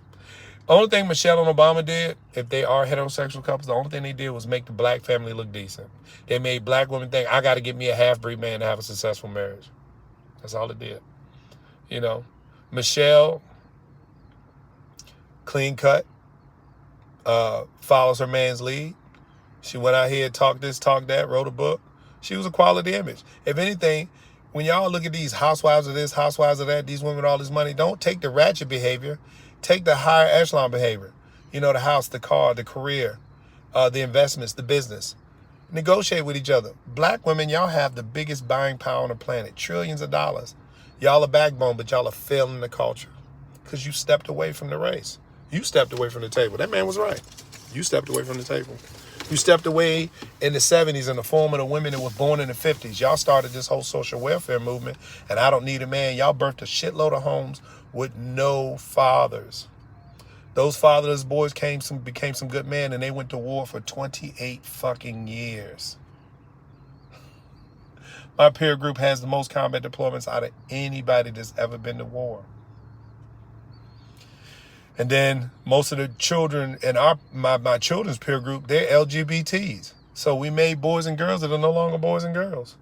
Only thing Michelle and Obama did, if they are heterosexual couples, the only thing they did was make the black family look decent. They made black women think, I got to get me a half-breed man to have a successful marriage. That's all it did. You know, Michelle, clean cut, follows her man's lead. She went out here, talked this, talked that, wrote a book. She was a quality image. If anything, when y'all look at these housewives of this, housewives of that, these women with all this money, don't take the ratchet behavior. Take the higher echelon behavior. You know, the house, the car, the career, the investments, the business. Negotiate with each other. Black women, y'all have the biggest buying power on the planet. Trillions of dollars. Y'all are backbone, but y'all are failing the culture. Because you stepped away from the race. You stepped away from the table. That man was right. You stepped away from the table. You stepped away in the 70s in the form of the women that were born in the 50s. Y'all started this whole social welfare movement, and I don't need a man. Y'all birthed a shitload of homes with no fathers. Those fatherless boys became some good men, and they went to war for 28 fucking years. My peer group has the most combat deployments out of anybody that's ever been to war. And then most of the children in my children's peer group, they're LGBTs. So we made boys and girls that are no longer boys and girls.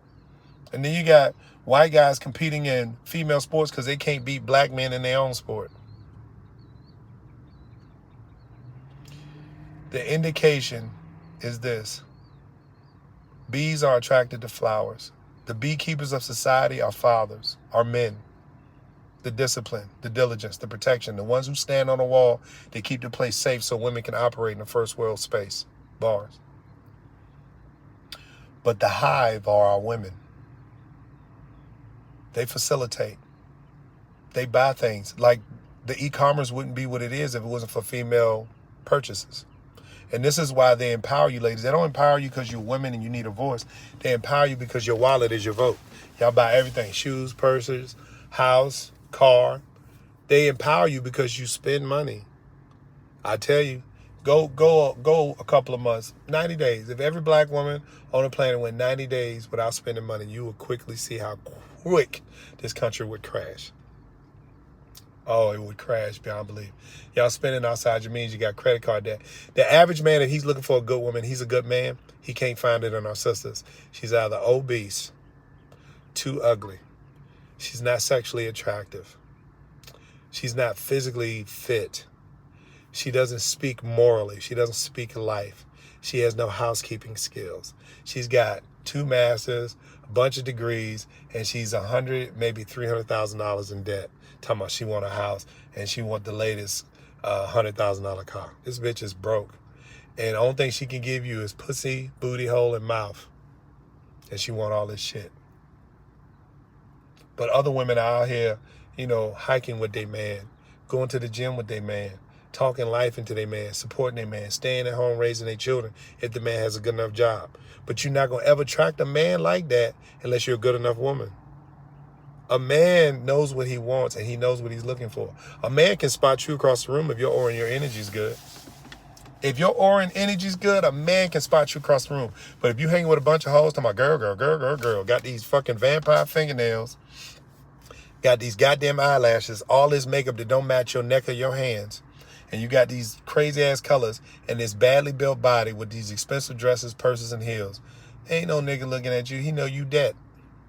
And then you got white guys competing in female sports because they can't beat black men in their own sport. The indication is this. Bees are attracted to flowers. The beekeepers of society are fathers, are men. The discipline, the diligence, the protection, the ones who stand on the wall, they keep the place safe so women can operate in the first world space, bars. But the hive are our women. They facilitate. They buy things. Like the e-commerce wouldn't be what it is if it wasn't for female purchases. And this is why they empower you, ladies. They don't empower you because you're women and you need a voice. They empower you because your wallet is your vote. Y'all buy everything, shoes, purses, house, car. They empower you because you spend money. I tell you, go a couple of months, 90 days. If every black woman on the planet went 90 days without spending money, you would quickly see how quick this country would crash. Oh, it would crash beyond belief. Y'all spending outside your means, you got credit card debt. The average man, if he's looking for a good woman, he's a good man, he can't find it in our sisters. She's either obese, too ugly. She's not sexually attractive. She's not physically fit. She doesn't speak morally. She doesn't speak life. She has no housekeeping skills. She's got 2 masters, a bunch of degrees, and she's $100,000, maybe $300,000 in debt. Talking about she want a house and she want the latest $100,000 car. This bitch is broke. And the only thing she can give you is pussy, booty hole, and mouth. And she want all this shit. But other women are out here, hiking with their man, going to the gym with their man, talking life into their man, supporting their man, staying at home, raising their children if the man has a good enough job. But you're not going to ever attract a man like that unless you're a good enough woman. A man knows what he wants and he knows what he's looking for. A man can spot you across the room if your aura and your energy is good. If your aura and energy is good, a man can spot you across the room. But if you hang with a bunch of hoes, talking about girl, got these fucking vampire fingernails, got these goddamn eyelashes, all this makeup that don't match your neck or your hands, and you got these crazy ass colors and this badly built body with these expensive dresses, purses, and heels, ain't no nigga looking at you. He know you dead.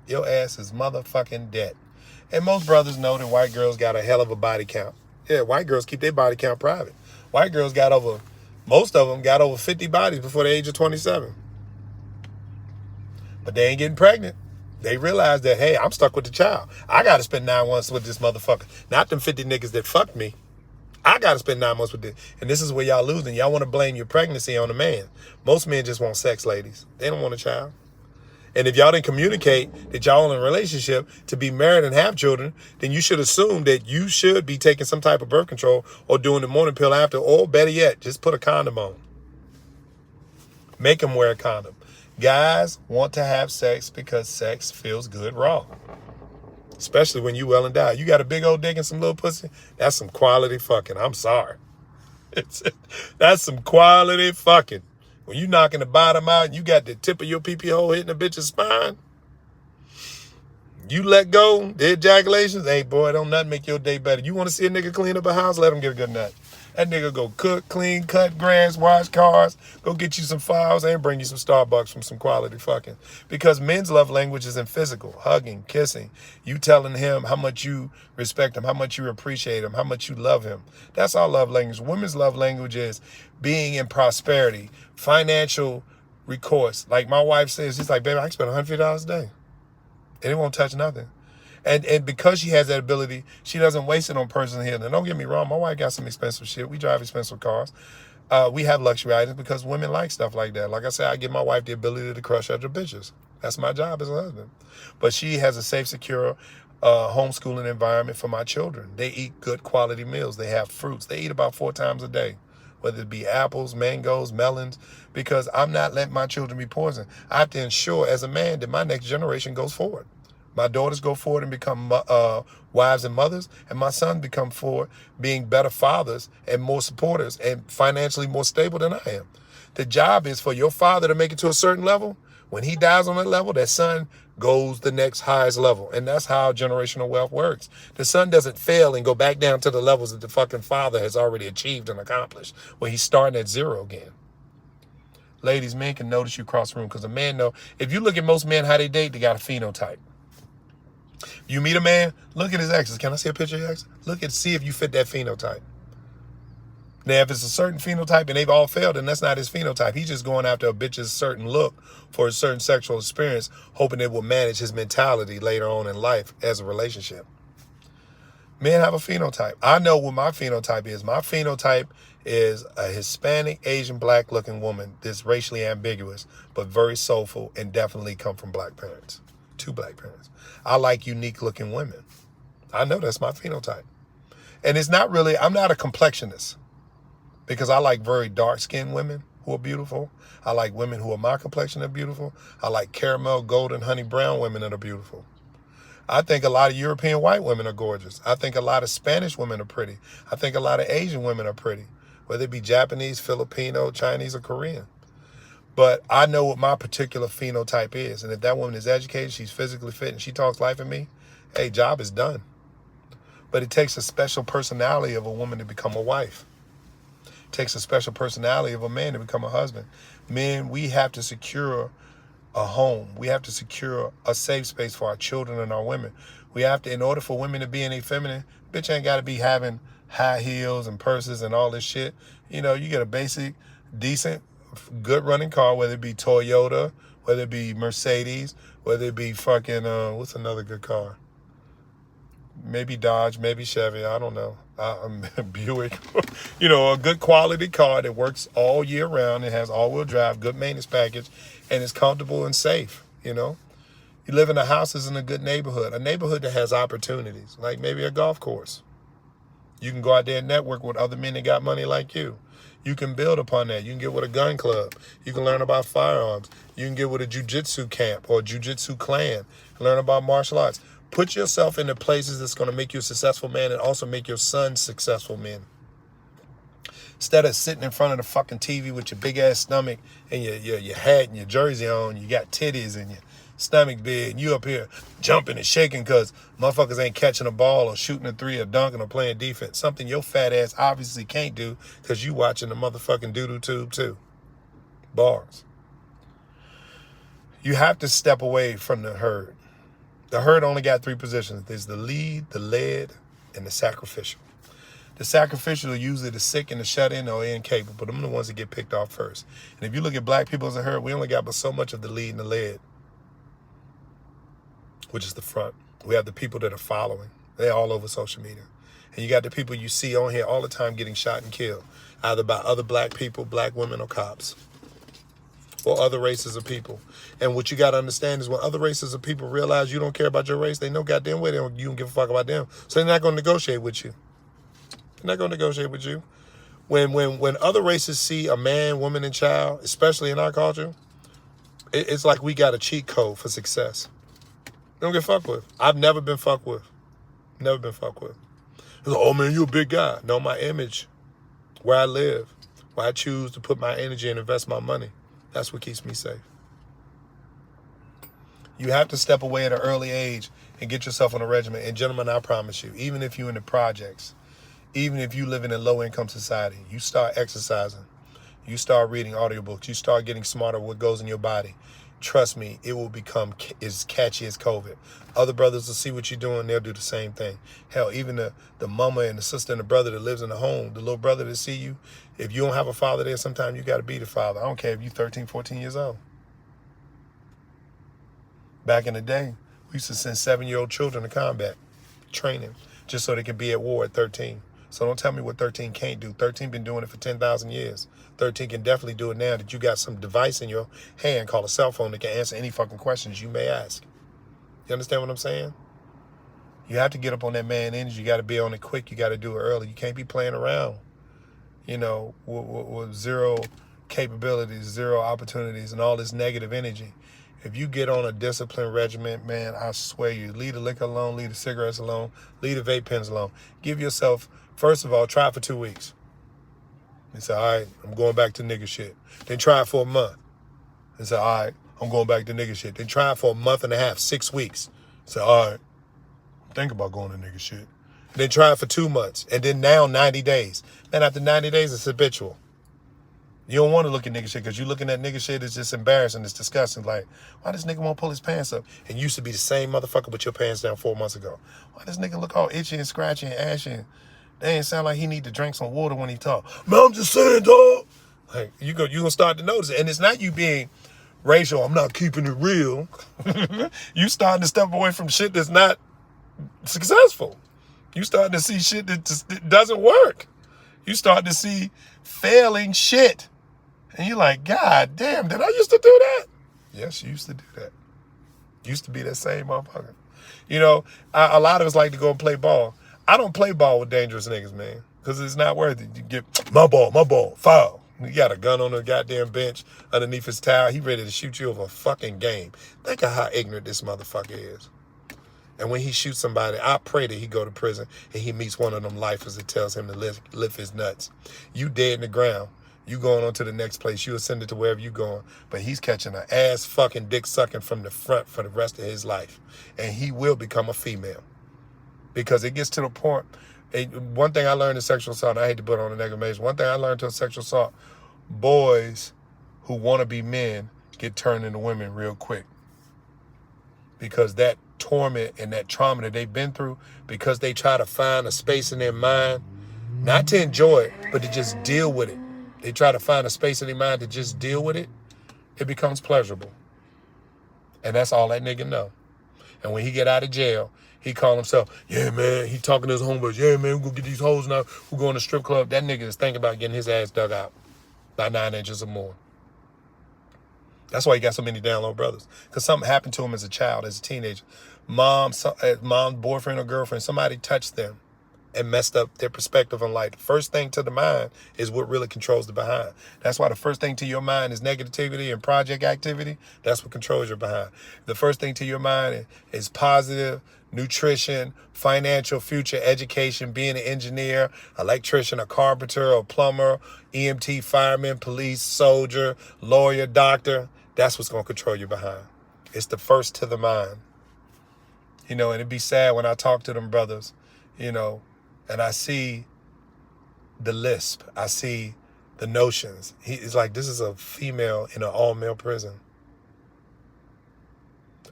Your ass is motherfucking dead. And most brothers know that white girls got a hell of a body count. Yeah, white girls keep their body count private. White girls most of them got over 50 bodies before the age of 27. But they ain't getting pregnant. They realize that, hey, I'm stuck with the child. I got to spend 9 months with this motherfucker. Not them 50 niggas that fucked me. I got to spend 9 months with this. And this is where y'all losing. Y'all want to blame your pregnancy on the man. Most men just want sex, ladies. They don't want a child. And if y'all didn't communicate that y'all in a relationship to be married and have children, then you should assume that you should be taking some type of birth control or doing the morning pill after, or better yet, just put a condom on. Make them wear a condom. Guys want to have sex because sex feels good raw. Especially when you well endowed. You got a big old dick and some little pussy, that's some quality fucking. I'm sorry. That's some quality fucking. When you knocking the bottom out and you got the tip of your pee-pee hole hitting the bitch's spine, you let go, the ejaculations, hey boy, don't nothing make your day better. You want to see a nigga clean up a house, let him get a good nut. That nigga go cook, clean, cut grass, wash cars, go get you some files and bring you some Starbucks from some quality fucking. Because men's love language isn't physical, hugging, kissing, you telling him how much you respect him, how much you appreciate him, how much you love him. That's our love language. Women's love language is being in prosperity, financial recourse. Like my wife says, she's like, baby, I can spend $150 a day. And it won't touch nothing. And because she has that ability, she doesn't waste it on personal healing. And don't get me wrong, my wife got some expensive shit. We drive expensive cars. We have luxury items because women like stuff like that. Like I said, I give my wife the ability to crush other bitches. That's my job as a husband. But she has a safe, secure homeschooling environment for my children. They eat good quality meals. They have fruits. They eat about 4 times a day. whether it be apples, mangoes, melons, because I'm not letting my children be poisoned. I have to ensure as a man that my next generation goes forward. My daughters go forward and become wives and mothers, and my sons become forward being better fathers and more supporters and financially more stable than I am. The job is for your father to make it to a certain level. When he dies on that level, that son goes the next highest level. And that's how generational wealth works. The son doesn't fail and go back down to the levels that the fucking father has already achieved and accomplished, where he's starting at zero again. Ladies, men can notice you cross the room because a man know. If you look at most men, how they date, they got a phenotype. You meet a man, look at his exes. Can I see a picture of your ex? Look at, see if you fit that phenotype. Now, if it's a certain phenotype and they've all failed, then that's not his phenotype. He's just going after a bitch's certain look for a certain sexual experience, hoping it will manage his mentality later on in life as a relationship. Men have a phenotype. I know what my phenotype is. My phenotype is a Hispanic, Asian, black looking woman that's racially ambiguous, but very soulful and definitely come from black parents. 2 black parents. I like unique looking women. I know that's my phenotype. And it's not really, I'm not a complexionist because I like very dark skinned women who are beautiful. I like women who are my complexion that are beautiful. I like caramel, golden, honey brown women that are beautiful. I think a lot of European white women are gorgeous. I think a lot of Spanish women are pretty. I think a lot of Asian women are pretty, whether it be Japanese, Filipino, Chinese, or Korean. But I know what my particular phenotype is. And if that woman is educated, she's physically fit, and she talks life in me, hey, job is done. But it takes a special personality of a woman to become a wife. It takes a special personality of a man to become a husband. Men, we have to secure a home. We have to secure a safe space for our children and our women. We have to, in order for women to be in a feminine, bitch ain't got to be having high heels and purses and all this shit. You know, you get a basic, decent, good running car, whether it be Toyota, whether it be Mercedes, whether it be fucking, what's another good car? Maybe Dodge, maybe Chevy, I don't know. Buick. You know, a good quality car that works all year round. It has all-wheel drive, good maintenance package, and it's comfortable and safe, you know. You live in a house that's in a good neighborhood, a neighborhood that has opportunities, like maybe a golf course. You can go out there and network with other men that got money like you. You can build upon that. You can get with a gun club. You can learn about firearms. You can get with a jiu-jitsu camp or a jiu-jitsu clan. Learn about martial arts. Put yourself into places that's going to make you a successful man and also make your sons successful men. Instead of sitting in front of the fucking TV with your big-ass stomach and your hat and your jersey on, you got titties and your stomach big, and you up here jumping and shaking because motherfuckers ain't catching a ball or shooting a 3 or dunking or playing defense. Something your fat ass obviously can't do because you watching the motherfucking doo-doo tube too. Bars. You have to step away from the herd. The herd only got 3 positions. There's the lead, the led, and the sacrificial. The sacrificial are usually the sick and the shut-in or incapable, but them are the ones that get picked off first. And if you look at black people as a herd, we only got but so much of the lead and the led, which is the front. We have the people that are following. They're all over social media. And you got the people you see on here all the time getting shot and killed, either by other black people, black women, or cops, or other races of people. And what you got to understand is when other races of people realize you don't care about your race, they know goddamn way you don't give a fuck about them. So they're not going to negotiate with you. They're not going to negotiate with you. When other races see a man, woman, and child, especially in our culture, it's like we got a cheat code for success. They don't get fucked with. I've never been fucked with. Never been fucked with. It's like, oh man, you a big guy. No, my image, where I live, where I choose to put my energy and invest my money, that's what keeps me safe. You have to step away at an early age and get yourself on a regimen. And gentlemen, I promise you, even if you're in the projects, even if you live in a low-income society, you start exercising, you start reading audiobooks, you start getting smarter what goes in your body. Trust me, it will become as catchy as COVID. Other brothers will see what you're doing, they'll do the same thing. Hell, even the mama and the sister and the brother that lives in the home, the little brother that see you, if you don't have a father there, sometimes you got to be the father. I don't care if you're 13, 14 years old. Back in the day, we used to send 7-year-old children to combat training just so they could be at war at 13. So don't tell me what 13 can't do. 13 been doing it for 10,000 years. 13 can definitely do it now that you got some device in your hand called a cell phone that can answer any fucking questions you may ask. You understand what I'm saying? You have to get up on that man energy. You got to be on it quick. You got to do it early. You can't be playing around. you know, with zero capabilities, zero opportunities, and all this negative energy. If you get on a disciplined regimen, man, I swear you, leave the liquor alone, leave the cigarettes alone, leave the vape pens alone. Give yourself, first of all, try it for 2 weeks. You say, all right, I'm going back to nigga shit. Then try it for a month. And say, all right, I'm going back to nigga shit. Then try it for a month and a half, 6 weeks. Say, all right, think about going to nigga shit. Then try it for 2 months. And then now 90 days. Man, after 90 days, it's habitual. You don't want to look at nigga shit because you looking at nigga shit is just embarrassing. It's disgusting. Like, why this nigga won't pull his pants up? And you used to be the same motherfucker with your pants down 4 months ago. Why this nigga look all itchy and scratchy and ashy? They ain't sound like he need to drink some water when he talk. Man, I'm just saying, dog. Like, you gonna start to notice it. And it's not you being racial. I'm not keeping it real. You starting to step away from shit that's not successful. You starting to see shit that just doesn't work. You start to see failing shit. And you're like, God damn, did I used to do that? Yes, you used to do that. Used to be that same motherfucker. You know, a lot of us like to go and play ball. I don't play ball with dangerous niggas, man, because it's not worth it. You get my ball, foul. You got a gun on the goddamn bench underneath his towel. He ready to shoot you over a fucking game. Think of how ignorant this motherfucker is. And when he shoots somebody, I pray that he go to prison and he meets one of them lifers that tells him to lift his nuts. You dead in the ground. You going on to the next place. You ascended to wherever you going. But he's catching an ass fucking dick sucking from the front for the rest of his life. And he will become a female. Because it gets to the point. One thing I learned in sexual assault, I hate to put on a negative measure. One thing I learned in sexual assault, boys who want to be men get turned into women real quick. Because that torment and that trauma that they've been through, because they try to find a space in their mind, not to enjoy it, but to just deal with it. They try to find a space in their mind to just deal with it. It becomes pleasurable. And that's all that nigga know. And when he get out of jail, he call himself, yeah, man, he talking to his homeboys, yeah, man, we're gonna get these hoes now, we're going to strip club. That nigga is thinking about getting his ass dug out by 9 inches or more. That's why he got so many down low brothers. Because something happened to him as a child, as a teenager. Mom's boyfriend or girlfriend, somebody touched them and messed up their perspective on life. The first thing to the mind is what really controls the behind. That's why the first thing to your mind is negativity and project activity. That's what controls your behind. The first thing to your mind is positive, nutrition, financial, future, education, being an engineer, electrician, a carpenter, a plumber, EMT, fireman, police, soldier, lawyer, doctor. That's what's going to control your behind. It's the first to the mind. You know, and it'd be sad when I talk to them brothers, you know, and I see the lisp. I see the notions. It's like, this is a female in an all-male prison.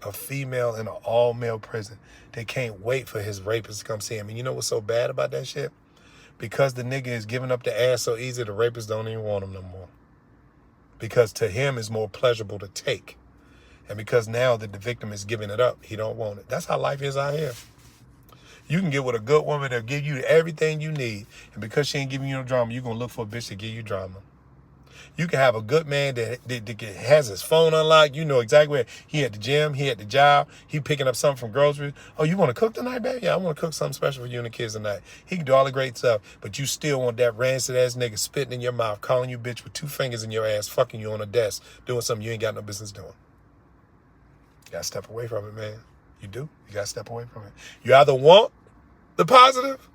A female in an all-male prison. They can't wait for his rapist to come see him. And you know what's so bad about that shit? Because the nigga is giving up the ass so easy, the rapist don't even want him no more. Because to him, it's more pleasurable to take. And because now that the victim is giving it up, he don't want it. That's how life is out here. You can get with a good woman that'll give you everything you need. And because she ain't giving you no drama, you're going to look for a bitch to give you drama. You can have a good man that has his phone unlocked. You know exactly where he at the gym, he at the job, he picking up something from groceries. Oh, you want to cook tonight, baby? Yeah, I want to cook something special for you and the kids tonight. He can do all the great stuff, but you still want that rancid ass nigga spitting in your mouth, calling you bitch with 2 fingers in your ass, fucking you on a desk, doing something you ain't got no business doing. You got to step away from it, man. You do. You got to step away from it. You either want the positive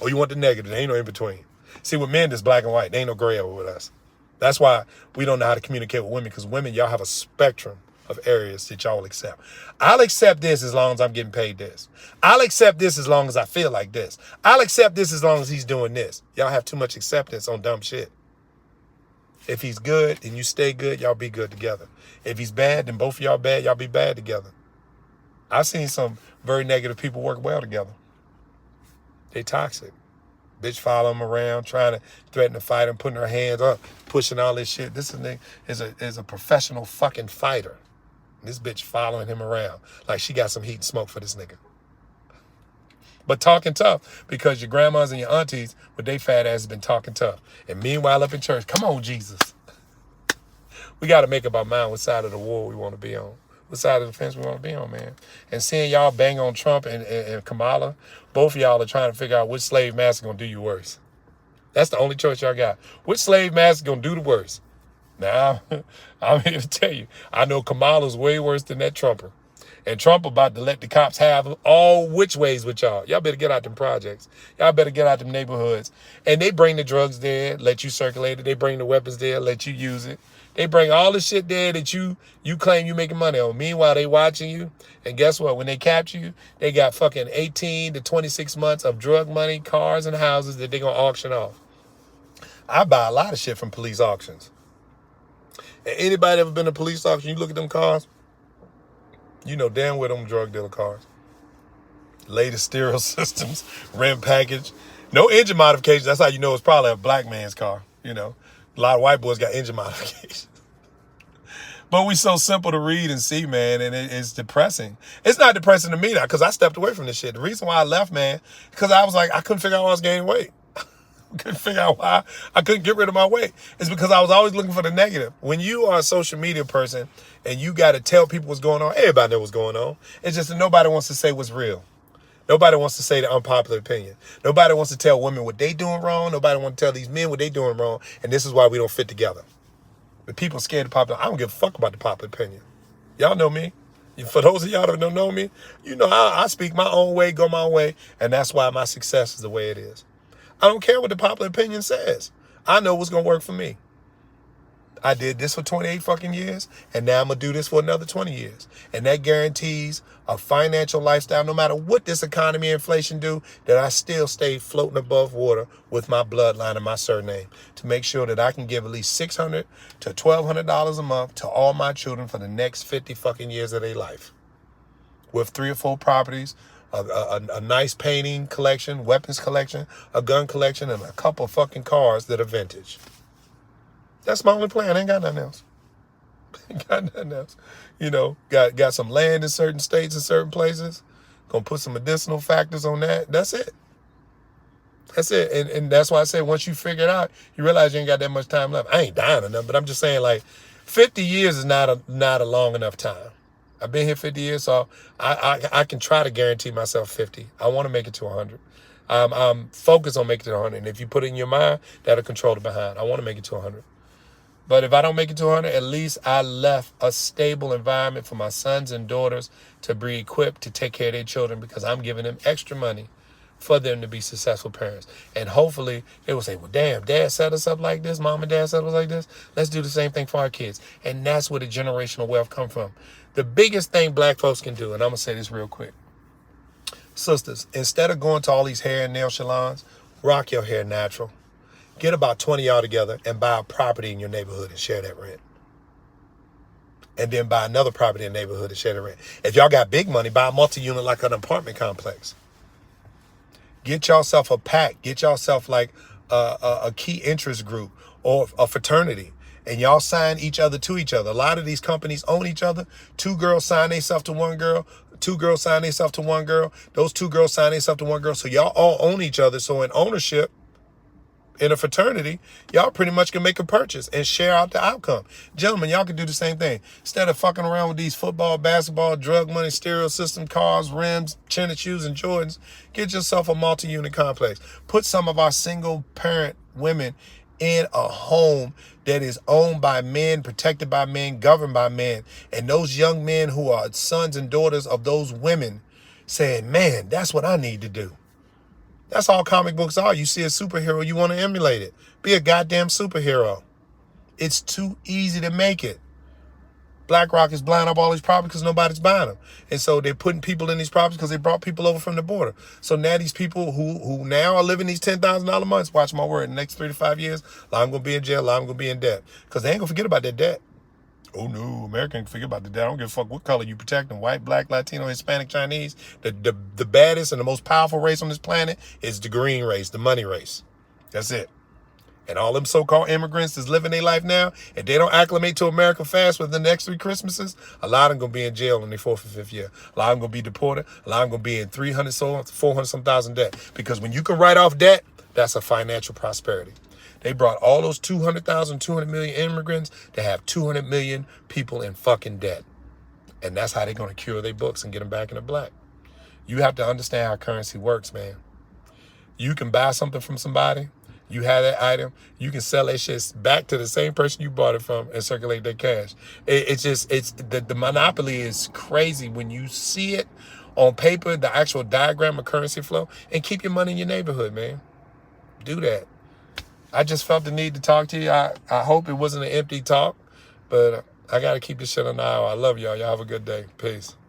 or you want the negative. There ain't no in between. See, with men, it's black and white. There ain't no gray over with us. That's why we don't know how to communicate with women, because women, y'all have a spectrum of areas that y'all will accept. I'll accept this as long as I'm getting paid this. I'll accept this as long as I feel like this. I'll accept this as long as he's doing this. Y'all have too much acceptance on dumb shit. If he's good, then you stay good, y'all be good together. If he's bad, then both of y'all bad, y'all be bad together. I've seen some very negative people work well together. They toxic. Bitch follow him around, trying to threaten to fight him, putting her hands up, pushing all this shit. This is a professional fucking fighter. This bitch following him around like she got some heat and smoke for this nigga. But talking tough, because your grandmas and your aunties with they fat asses been talking tough. And meanwhile up in church, come on, Jesus. We got to make up our mind what side of the war we want to be on. What side of the fence we want to be on, man. And seeing y'all bang on Trump and Kamala, both of y'all are trying to figure out which slave master going to do you worse. That's the only choice y'all got. Which slave master gonna do the worst? Now, I'm here to tell you, I know Kamala's way worse than that Trumper. And Trump about to let the cops have all which ways with y'all. Y'all better get out them projects. Y'all better get out them neighborhoods. And they bring the drugs there, let you circulate it. They bring the weapons there, let you use it. They bring all the shit there that you claim you making money on. Meanwhile, they watching you. And guess what? When they capture you, they got fucking 18 to 26 months of drug money, cars, and houses that they gonna auction off. I buy a lot of shit from police auctions. And anybody ever been to police auction, you look at them cars, you know damn well them drug dealer cars. Latest stereo systems, rim package, no engine modifications. That's how you know it's probably a black man's car. You know, a lot of white boys got engine modifications. But we so simple to read and see, man, and it's depressing. It's not depressing to me now because I stepped away from this shit. The reason why I left, man, because I was like, I couldn't figure out why I was gaining weight. Couldn't figure out why I couldn't get rid of my weight. It's because I was always looking for the negative. When you are a social media person and you got to tell people what's going on, everybody knows what's going on. It's just that nobody wants to say what's real. Nobody wants to say the unpopular opinion. Nobody wants to tell women what they doing wrong. Nobody wants to tell these men what they doing wrong. And this is why we don't fit together. But people scared of popular. I don't give a fuck about the popular opinion. Y'all know me. For those of y'all that don't know me, you know I speak my own way, go my own way. And that's why my success is the way it is. I don't care what the popular opinion says. I know what's going to work for me. I did this for 28 fucking years, and now I'm going to do this for another 20 years. And that guarantees a financial lifestyle, no matter what this economy and inflation do, that I still stay floating above water with my bloodline and my surname to make sure that I can give at least $600 to $1,200 a month to all my children for the next 50 fucking years of their life. With 3 or 4 properties, a nice painting collection, weapons collection, a gun collection, and a couple fucking cars that are vintage. That's my only plan. I ain't got nothing else. Ain't got nothing else. You know, got some land in certain states and certain places. Gonna put some medicinal factors on that. That's it. That's it. And that's why I say once you figure it out, you realize you ain't got that much time left. I ain't dying or nothing, but I'm just saying like 50 years is not a long enough time. I've been here 50 years, so I can try to guarantee myself 50. I want to make it to 100. I'm focused on making it to 100. And if you put it in your mind, that'll control the behind. I want to make it to 100. But if I don't make it to 100, at least I left a stable environment for my sons and daughters to be equipped to take care of their children because I'm giving them extra money for them to be successful parents. And hopefully they will say, well, damn, dad set us up like this. Mom and dad set us like this. Let's do the same thing for our kids. And that's where the generational wealth comes from. The biggest thing black folks can do, and I'm going to say this real quick. Sisters, instead of going to all these hair and nail salons, rock your hair natural. Get about 20 y'all together and buy a property in your neighborhood and share that rent. And then buy another property in the neighborhood and share the rent. If y'all got big money, buy a multi-unit like an apartment complex. Get yourself a pack. Get yourself like a key interest group or a fraternity. And y'all sign each other to each other. A lot of these companies own each other. 2 girls sign themselves to 1 girl. 2 girls sign themselves to 1 girl. Those 2 girls sign themselves to 1 girl. So y'all all own each other. So in ownership, in a fraternity, y'all pretty much can make a purchase and share out the outcome. Gentlemen, y'all can do the same thing. Instead of fucking around with these football, basketball, drug money, stereo system, cars, rims, tennis shoes, and Jordans, get yourself a multi-unit complex. Put some of our single parent women in a home that is owned by men, protected by men, governed by men. And those young men who are sons and daughters of those women saying, man, that's what I need to do. That's all comic books are. You see a superhero, you want to emulate it. Be a goddamn superhero. It's too easy to make it. BlackRock is buying up all these properties because nobody's buying them. And so they're putting people in these properties because they brought people over from the border. So now these people who now are living these $10,000 months, watch my word, in the next 3 to 5 years, a lot of them going to be in jail, a lot of them going to be in debt. Because they ain't going to forget about that debt. Oh no, America ain't forget about the debt. I don't give a fuck what color you protecting. White, black, Latino, Hispanic, Chinese. The baddest and the most powerful race on this planet is the green race, the money race. That's it. And all them so-called immigrants that's living their life now, if they don't acclimate to America fast within the next 3 Christmases, a lot of them going to be in jail in their 4th or 5th year. A lot of them going to be deported. A lot of them going to be in 300, 400 some thousand debt. Because when you can write off debt, that's a financial prosperity. They brought all those 200,000, 200 million immigrants to have 200 million people in fucking debt. And that's how they're going to cure their books and get them back in the black. You have to understand how currency works, man. You can buy something from somebody. You have that item, you can sell that shit back to the same person you bought it from and circulate that cash. It's the monopoly is crazy when you see it on paper, the actual diagram of currency flow, and keep your money in your neighborhood, man. Do that. I just felt the need to talk to you. I hope it wasn't an empty talk, but I got to keep this shit on the aisle. I love y'all. Y'all have a good day. Peace.